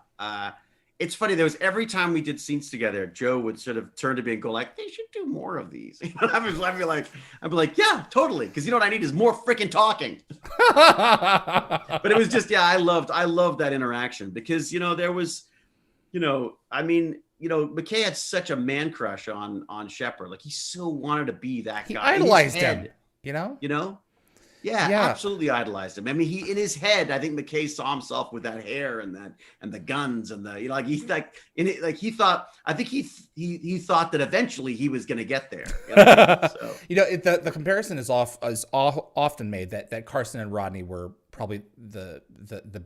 It's funny. There was every time we did scenes together, Joe would sort of turn to me and go like, "They should do more of these." I'd be like, "Yeah, totally." Because what I need is more freaking talking. But it was just, I loved that interaction because, there was, McKay had such a man crush on Sheppard. Like he so wanted to be that guy. He idolized him, You know? Yeah, Yeah. absolutely idolized him. I mean, he in his head, I think McKay saw himself with that hair and the guns and the like he's like in it like he thought. I think he thought that eventually he was going to get there. You know what I mean? So The comparison is often made that Carson and Rodney were probably the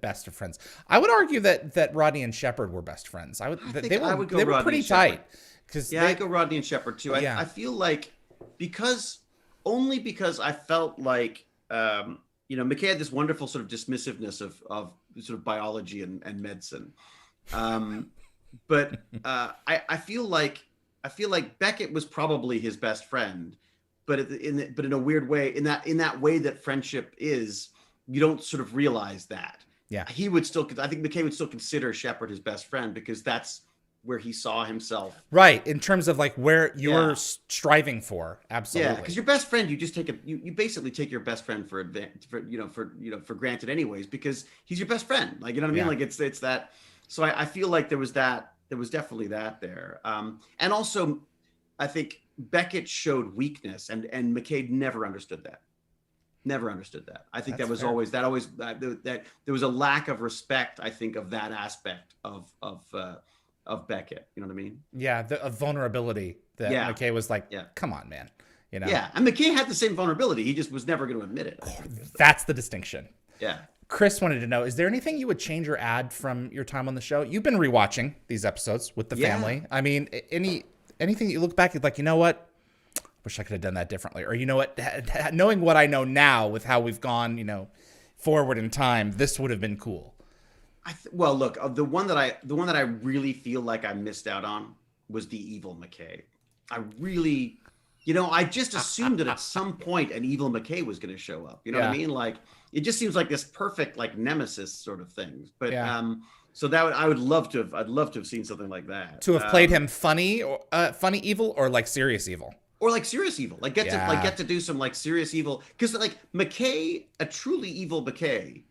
best of friends. I would argue that Rodney and Sheppard were best friends. I would go they were Rodney pretty and Sheppard. tight. Because I go Rodney and Sheppard too. Yeah. I feel like because I felt like McKay had this wonderful sort of dismissiveness of sort of biology and medicine, but I feel like Beckett was probably his best friend, but in a weird way, in that way that friendship is, you don't sort of realize that. Yeah, I think McKay would still consider Sheppard his best friend because that's where he saw himself, right, in terms of like where you're striving for. Absolutely. Yeah, because your best friend, you just take you basically take your best friend for granted anyways, because he's your best friend, like, you know what I mean? Like it's that. So I feel like there was definitely that there, and also I think Beckett showed weakness, and McKay never understood that. I think that was fair. That there was a lack of respect, I think, of that aspect of Beckett. You know what I mean? Yeah, a vulnerability that McKay was like, come on, man. You know? Yeah, and McKay had the same vulnerability. He just was never going to admit it. That's the distinction. Yeah. Chris wanted to know, is there anything you would change or add from your time on the show? You've been rewatching these episodes with the family. I mean, anything that you look back at, like, you know what? Wish I could have done that differently. Or, you know what? Knowing what I know now with how we've gone, forward in time, this would have been cool. Well, look, the one that I really feel like I missed out on was the evil McKay. I really, I just assumed that at some point an evil McKay was going to show up. You know what I mean? Like, it just seems like this perfect, like, nemesis sort of thing. But so that I'd love to have seen something like that. To have played him funny evil, or like serious evil. Or like serious evil, like get to do some like serious evil, because like McKay, a truly evil McKay,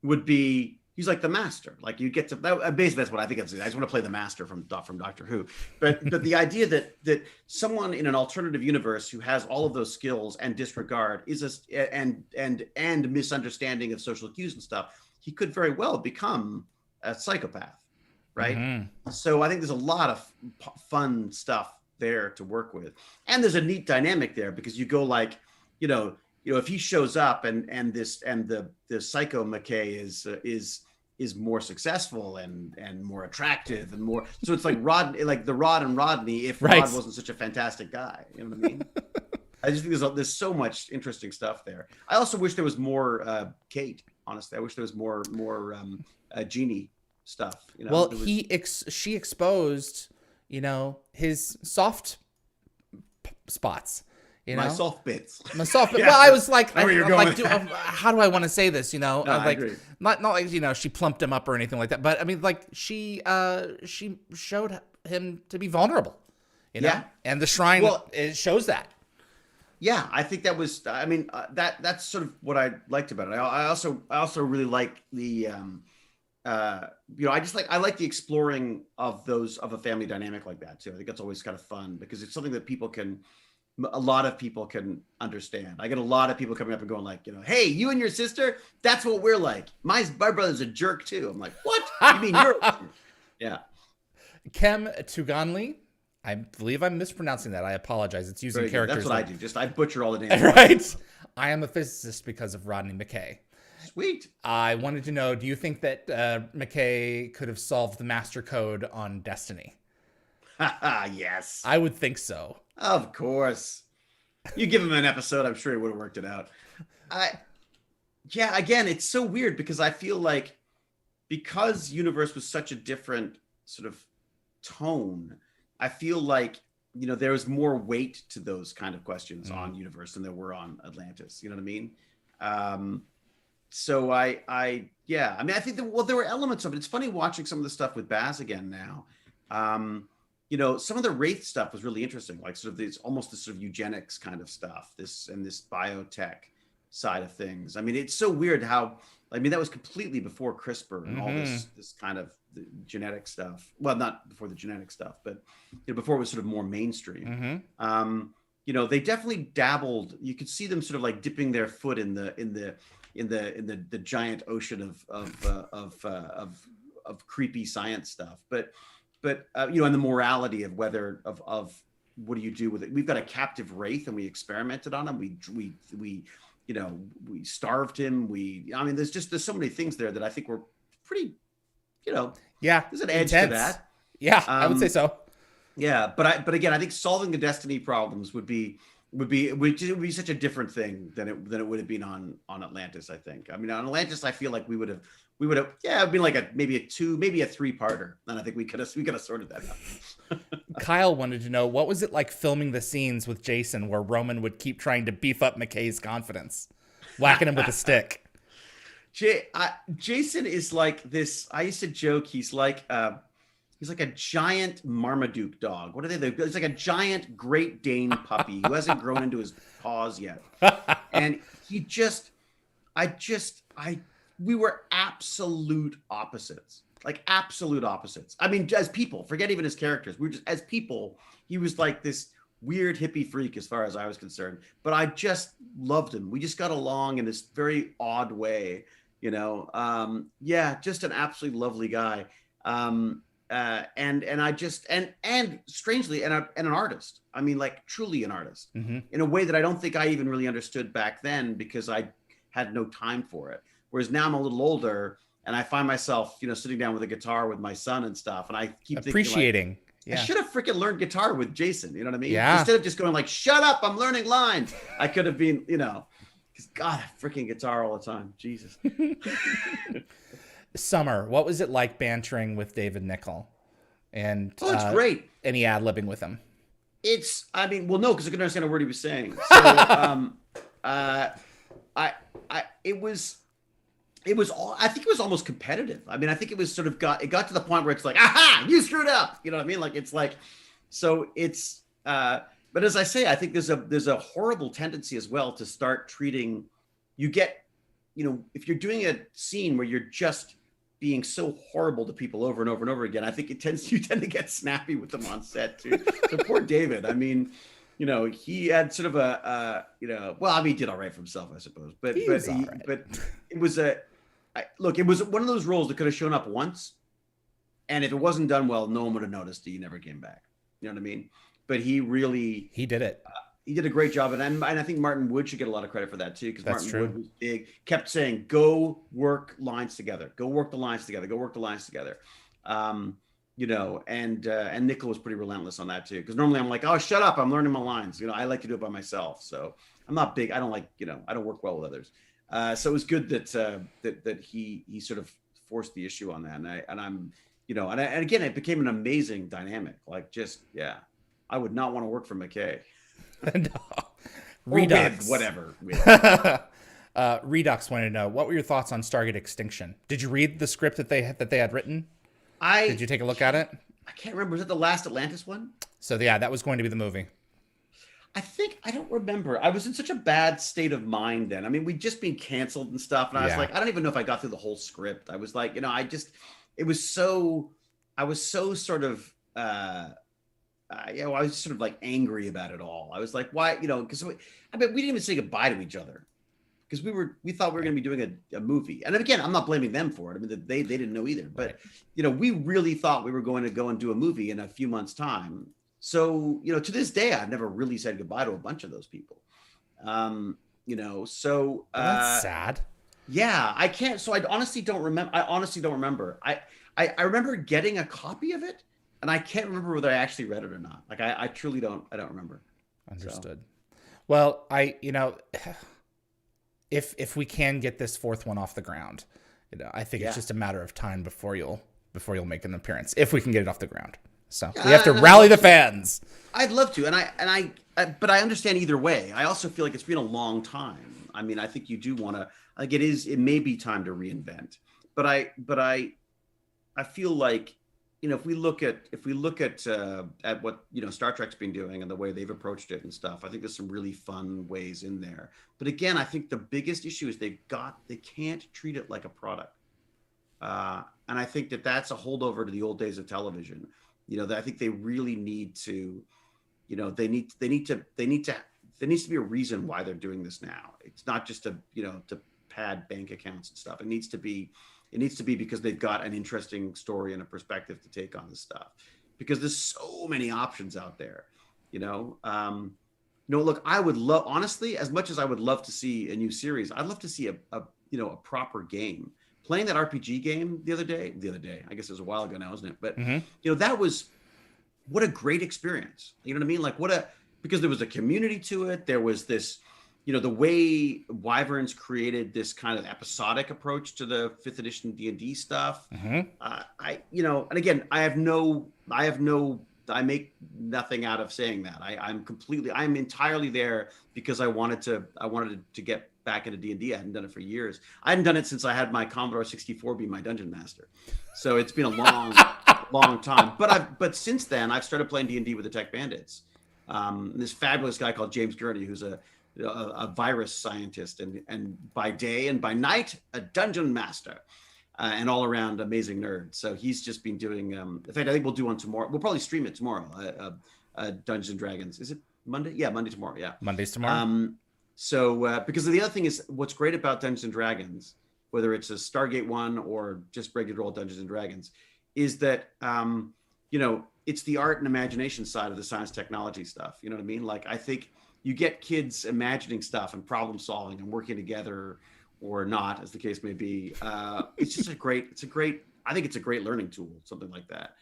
would be. He's like the master. Like, you get to basically that's what I think. I just want to play the master from Doctor Who. But the idea that someone in an alternative universe who has all of those skills and disregard and misunderstanding of social cues and stuff, he could very well become a psychopath, right? Mm-hmm. So I think there's a lot of fun stuff there to work with, and there's a neat dynamic there, because you go like, if he shows up and the psycho McKay is more successful and more attractive and more, so it's like Rodney, like the Rod and Rodney, if Rod wasn't such a fantastic guy. You know what I mean? I just think there's so much interesting stuff there. I also wish there was more Kate. Honestly, I wish there was more Jeannie stuff. Well, she exposed, his soft spots. My soft bits. My soft bits. Well, I was like, how do I want to say this? No, I agree. Not like, she plumped him up or anything like that. But I mean, like, she showed him to be vulnerable. Yeah. And the shrine shows that. Yeah, I think that was. I mean, that's sort of what I liked about it. I also really like the. I like the exploring of a family dynamic like that too. I think that's always kind of fun, because it's something that a lot of people can understand. I get a lot of people coming up and going like, hey, you and your sister, that's what we're like. My brother's a jerk too. I'm like, what? You mean you're? Yeah. Kem Tuganli. I believe I'm mispronouncing that. I apologize. It's using characters. That's what I do. I butcher all the names. Right. I am a physicist because of Rodney McKay. Sweet. I wanted to know, do you think that McKay could have solved the master code on Destiny? Yes. I would think so. Of course. You give him an episode, I'm sure he would have worked it out. Again, it's so weird, because I feel like, because Universe was such a different sort of tone, I feel like, there was more weight to those kind of questions on Universe than there were on Atlantis. You know what I mean? So I think there were elements of it. It's funny watching some of the stuff with Baz again now. Some of the Wraith stuff was really interesting, like sort of almost this sort of eugenics kind of stuff, this biotech side of things. I mean, it's so weird how, that was completely before CRISPR and all this kind of the genetic stuff. Well, not before the genetic stuff, but before it was sort of more mainstream. they definitely dabbled. You could see them sort of like dipping their foot in the giant ocean of creepy science stuff. But and the morality of whether of what do you do with it? We've got a captive wraith, and we experimented on him. We starved him. There's so many things there that I think were pretty, yeah, there's an edge intense to that. Yeah, I would say so. Yeah, but again, I think solving the Destiny problems would be such a different thing than it would have been on Atlantis. I think. I mean, on Atlantis, I feel like we would have it'd been like maybe a 3-parter, and I think we could have sorted that out. Kyle wanted to know, what was it like filming the scenes with Jason where Roman would keep trying to beef up McKay's confidence, whacking him with a stick? Jason is like this. I used to joke he's like a giant Marmaduke dog. What are they? It's like a giant Great Dane puppy who hasn't grown into his paws yet. And we were absolute opposites. Like absolute opposites. I mean, as people, forget even his characters. We were just, as people, he was like this weird hippie freak as far as I was concerned. But I just loved him. We just got along in this very odd way, just an absolutely lovely guy. And I just and strangely and an artist. I mean, like truly an artist in a way that I don't think I even really understood back then because I had no time for it. Whereas now I'm a little older and I find myself, sitting down with a guitar with my son and stuff, and I keep appreciating. I should have freaking learned guitar with Jason. You know what I mean? Yeah. Instead of just going like, "Shut up, I'm learning lines," I could have been, because God, freaking guitar all the time. Jesus. Summer, what was it like bantering with David Nykl? And it's great. Any ad-libbing with him? No, because I couldn't understand a word he was saying. So, I think it was almost competitive. I mean, I think it was it got to the point where it's like, aha, you screwed up. You know what I mean? Like, it's like, so it's, but as I say, I think there's a horrible tendency as well to start treating, if you're doing a scene where you're just being so horrible to people over and over and over again, I think you tend to get snappy with them on set too. So poor David, I mean, he had sort of he did all right for himself, I suppose. But it was it was one of those roles that could have shown up once, and if it wasn't done well, no one would have noticed he never came back. You know what I mean? But he did it. He did a great job, and I think Martin Wood should get a lot of credit for that too, because Martin Wood was big, kept saying, "Go work lines together. Go work the lines together. Go work the lines together." And Nykl was pretty relentless on that too, because normally I'm like, "Oh, shut up! I'm learning my lines." I like to do it by myself, so I'm not big. I don't like, I don't work well with others. So it was good that he sort of forced the issue on that, and again, it became an amazing dynamic. Like, I would not want to work for McKay. No. Redux, whatever. Redux wanted to know, what were your thoughts on Stargate Extinction? Did you read the script that they had written? Did you take a look at it? I can't remember. Was it the last Atlantis one? So that was going to be the movie. I don't remember. I was in such a bad state of mind then. I mean, we'd just been canceled and stuff, and I was like, I don't even know if I got through the whole script. I was like, I was so sort of. I was sort of like angry about it all. I was like, why, because we didn't even say goodbye to each other because we thought we were going to be doing a movie. And again, I'm not blaming them for it. I mean, they didn't know either, but we really thought we were going to go and do a movie in a few months' time. So, to this day, I've never really said goodbye to a bunch of those people. So that's sad. Yeah, I can't. So I honestly don't remember. I remember getting a copy of it. And I can't remember whether I actually read it or not. Like I truly don't. I don't remember. Understood. So. Well, if we can get this fourth one off the ground, I think it's just a matter of time before you'll make an appearance. If we can get it off the ground, so we have to rally the fans. I'd love to, but I understand either way. I also feel like it's been a long time. I mean, I think you do want to. Like it may be time to reinvent, but I feel like. If we look at what Star Trek's been doing and the way they've approached it and stuff, I think there's some really fun ways in there. But again, I think the biggest issue is they can't treat it like a product, and I think that's a holdover to the old days of television. I think they really need to there needs to be a reason why they're doing this now. It's not just to pad bank accounts and stuff. It needs to be because they've got an interesting story and a perspective to take on this stuff, because there's so many options out there, look, I would love, honestly, as much as I would love to see a new series, I'd love to see a proper game. Playing that RPG game the other day, I guess it was a while ago now, isn't it? But that was, what a great experience. You know what I mean? Like because there was a community to it. There was this, the way Wyverns created this kind of episodic approach to the 5th edition D&D stuff. And again, I make nothing out of saying that. I'm entirely there because I wanted to get back into D&D. I hadn't done it for years. I hadn't done it since I had my Commodore 64 be my dungeon master. So it's been a long time. But since then, I've started playing D&D with the Tech Bandits. This fabulous guy called James Gurney, who's a virus scientist, and by day and by night, a dungeon master. And all around amazing nerd. So he's just been doing, in fact, I think we'll do one tomorrow. We'll probably stream it tomorrow. Dungeons and Dragons. Is it Monday? Yeah, Monday tomorrow. Yeah. Monday's tomorrow. Because the other thing is, what's great about Dungeons and Dragons, whether it's a Stargate one or just regular old Dungeons and Dragons, is that, it's the art and imagination side of the science technology stuff. You know what I mean? Like, I think you get kids imagining stuff and problem solving and working together, or not, as the case may be. It's just I think it's a great learning tool, something like that.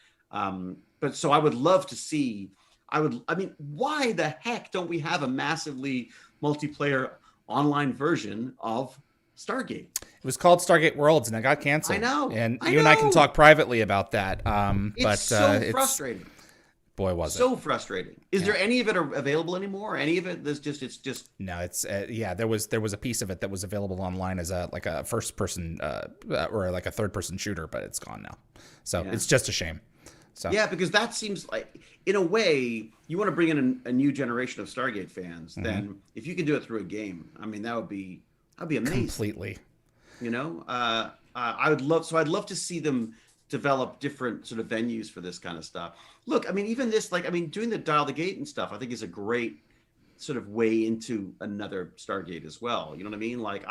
But so I would love to see, why the heck don't we have a massively multiplayer online version of Stargate? It was called Stargate Worlds, and it got canceled. I know. And you and I can talk privately about that. It's so frustrating. Boy, was it. So frustrating. Is there any of it available anymore? Any of it? It's just. No, it's there was a piece of it that was available online as a first person or like a third person shooter, but it's gone now. So it's just a shame. So yeah, because that seems like, in a way, you want to bring in a new generation of Stargate fans. Then if you can do it through a game, that'd be amazing. Completely. I'd love to see them develop different sort of venues for this kind of stuff. Look, even this, doing the Dial the Gate and stuff, I think is a great sort of way into another Stargate as well. You know what I mean? Like,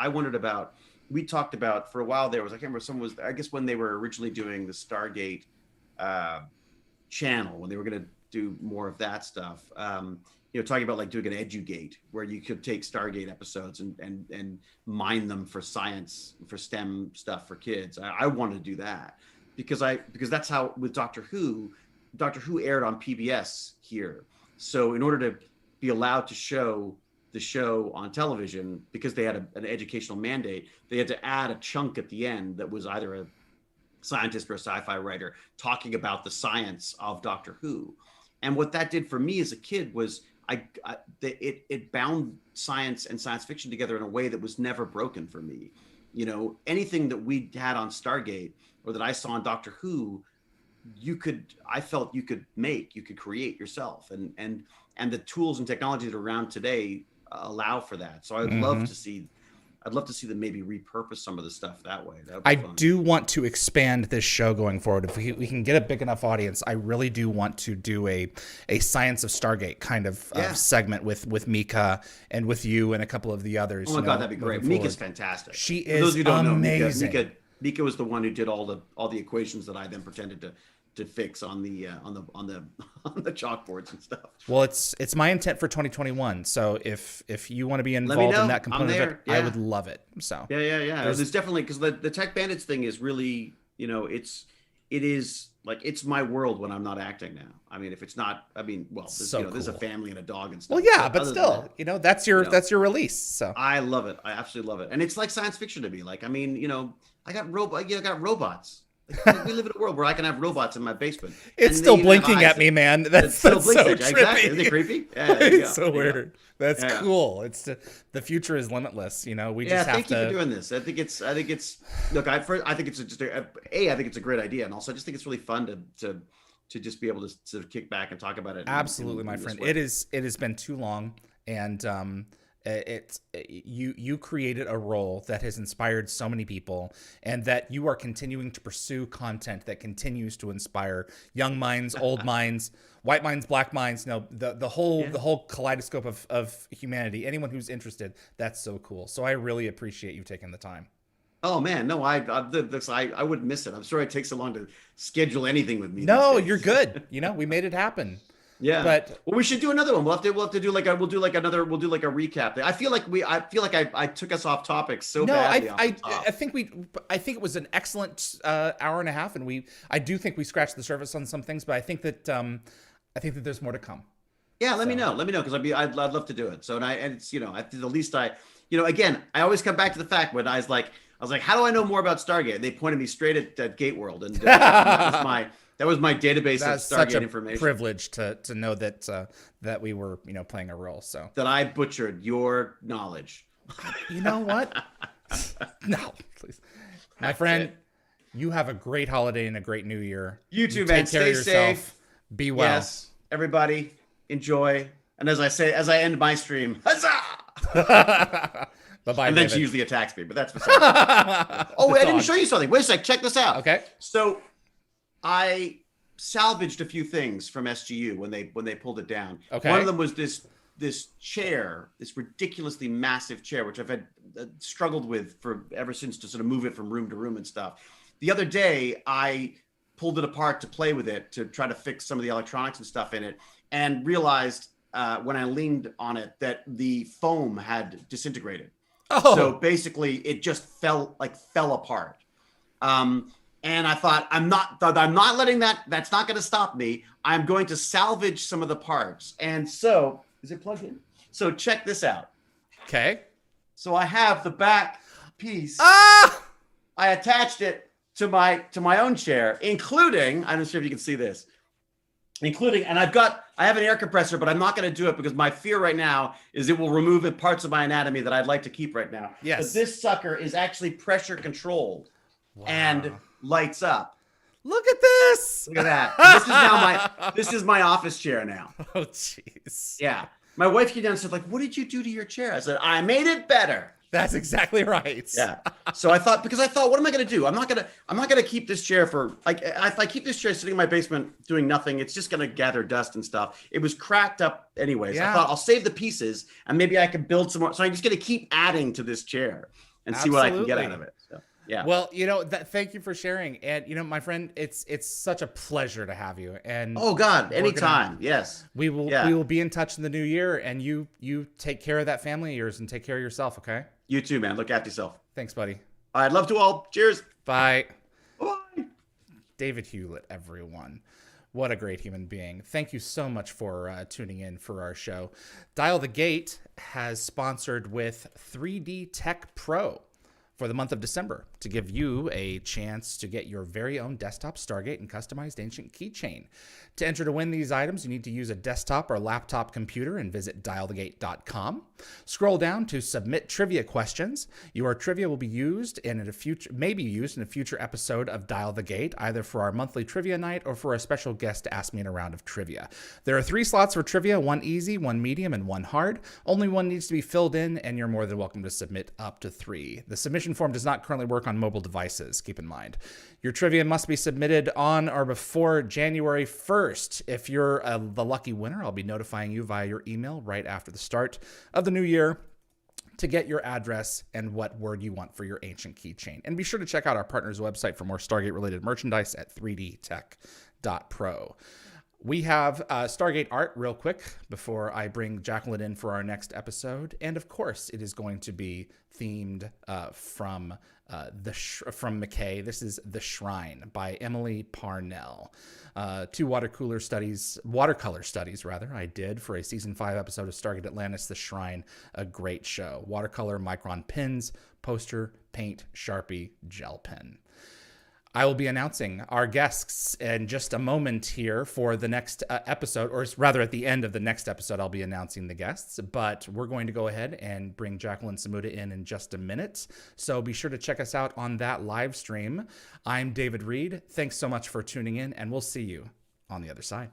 we talked about for a while there was, I can't remember, I guess when they were originally doing the Stargate channel, when they were going to do more of that stuff, talking about like doing an edugate where you could take Stargate episodes and mine them for science, for STEM stuff for kids. I wanted to do that. Because that's how, with Doctor Who aired on PBS here. So in order to be allowed to show the show on television, because they had an educational mandate, they had to add a chunk at the end that was either a scientist or a sci-fi writer talking about the science of Doctor Who. And what that did for me as a kid was it bound science and science fiction together in a way that was never broken for me. Anything that we had on Stargate or that I saw on Doctor Who, I felt you could create yourself, and the tools and technologies that are around today allow for that. So I'd love to see them maybe repurpose some of the stuff that way. I do want to expand this show going forward. If we can get a big enough audience, I really do want to do a Science of Stargate kind of segment with Mika and with you and a couple of the others. Oh my God, that'd be great. Mika's fantastic. She is those of you who don't amazing. Know, Mika was the one who did all the equations that I then pretended to fix on the chalkboards and stuff. Well, it's my intent for 2021. So if you want to be involved in that component of it, I would love it. So yeah. There's definitely, because the Tech Bandits thing is really, it is like, it's my world when I'm not acting now. If it's not, there's a family and a dog and stuff. Well, yeah, but still, that's your release. So I love it. I absolutely love it. And it's like science fiction to me. Like, I got robots. We live in a world where I can have robots in my basement. It's still blinking at me, man. That's so trippy. Exactly. Isn't it creepy? Yeah, it's so weird. That's cool. It's the future is limitless. We just have thank you for doing this. I think it's. Look, I think it's just I think it's a great idea, and also I just think it's really fun to just be able to kick back and talk about it. Absolutely, my friend. It has been too long, and You created a role that has inspired so many people, and that you are continuing to pursue content that continues to inspire young minds, old minds, white minds, black minds. No, the whole kaleidoscope of humanity. Anyone who's interested, that's so cool. So I really appreciate you taking the time. Oh man, no, I wouldn't miss it. I'm sorry it takes so long to schedule anything with me. No, you're good. We made it happen. Yeah, but well, we should do another one. We'll have to do like we'll do like a recap. I feel like I took us off topic so badly. I think it was an excellent hour and a half, and I do think we scratched the surface on some things, but I think that there's more to come. Yeah, let me know because I'd love to do it. So and it's at the least again, I always come back to the fact when I was like, how do I know more about Stargate? And they pointed me straight at Gate World, and that was my database of Stargate such a information. Privilege to know that we were playing a role. So that I butchered your knowledge. You know what? No, please, my friend. You have a great holiday and a great New Year. You too, man. Stay safe. Be well. Yes, everybody, enjoy. And as I end my stream, huzzah! Bye-bye, and then David. she usually attacks me, but that's beside. Oh, wait, I didn't show you something. Wait a sec. Check this out. Okay. So I salvaged a few things from SGU when they pulled it down. Okay. One of them was this chair, this ridiculously massive chair, which I've had struggled with ever since to sort of move it from room to room and stuff. The other day, I pulled it apart to play with it to try to fix some of the electronics and stuff in it, and realized when I leaned on it that the foam had disintegrated. Oh. So basically, it just fell apart. And I thought, I'm not letting that. That's not going to stop me. I'm going to salvage some of the parts. And so, is it plugged in? So check this out. Okay. So I have the back piece. Ah! I attached it to my own chair, including, I'm not sure if you can see this, and I have an air compressor, but I'm not going to do it because my fear right now is it will remove parts of my anatomy that I'd like to keep right now. Yes. But this sucker is actually pressure controlled and lights up. Look at this. Look at that. This is my office chair now. Oh, jeez. Yeah. My wife came down and said, what did you do to your chair? I said, I made it better. That's exactly right. Yeah. So I thought, what am I going to do? I'm not going to keep this chair for if I keep this chair sitting in my basement doing nothing, it's just going to gather dust and stuff. It was cracked up anyways. Yeah. I thought I'll save the pieces and maybe I can build some more. So I'm just going to keep adding to this chair and see what I can get out of it. So, yeah. Well, thank you for sharing. And, my friend, it's such a pleasure to have you. And oh God, anytime. Yes. We will be in touch in the new year, and you take care of that family of yours and take care of yourself. Okay. You too, man. Look after yourself. Thanks, buddy. All right. Love to all. Cheers. Bye. Bye. David Hewlett, everyone. What a great human being. Thank you so much for tuning in for our show. Dial the Gate has sponsored with 3D Tech Pro for the month of December to give you a chance to get your very own desktop Stargate and customized ancient keychain. To enter to win these items, you need to use a desktop or laptop computer and visit dialthegate.com. Scroll down to submit trivia questions. Your trivia will be used in a future episode of Dial the Gate, either for our monthly trivia night or for a special guest to ask me in a round of trivia. There are 3 slots for trivia, 1 easy, 1 medium, and 1 hard. Only 1 needs to be filled in, and you're more than welcome to submit up to 3. The submission form does not currently work on mobile devices, keep in mind. Your trivia must be submitted on or before January 1st. If you're the lucky winner, I'll be notifying you via your email right after the start of the new year to get your address and what word you want for your ancient keychain. And be sure to check out our partner's website for more Stargate-related merchandise at 3dtech.pro. We have Stargate art real quick before I bring Jacqueline in for our next episode. And of course, it is going to be themed from McKay. This is The Shrine by Emily Parnell. 2 watercolor studies I did for a season 5 episode of Stargate Atlantis, The Shrine, a great show. Watercolor, micron pens, poster, paint, Sharpie, gel pen. I will be announcing our guests in just a moment here for the next episode, or rather at the end of the next episode, I'll be announcing the guests, but we're going to go ahead and bring Jacqueline Samuda in just a minute. So be sure to check us out on that live stream. I'm David Reed. Thanks so much for tuning in, and we'll see you on the other side.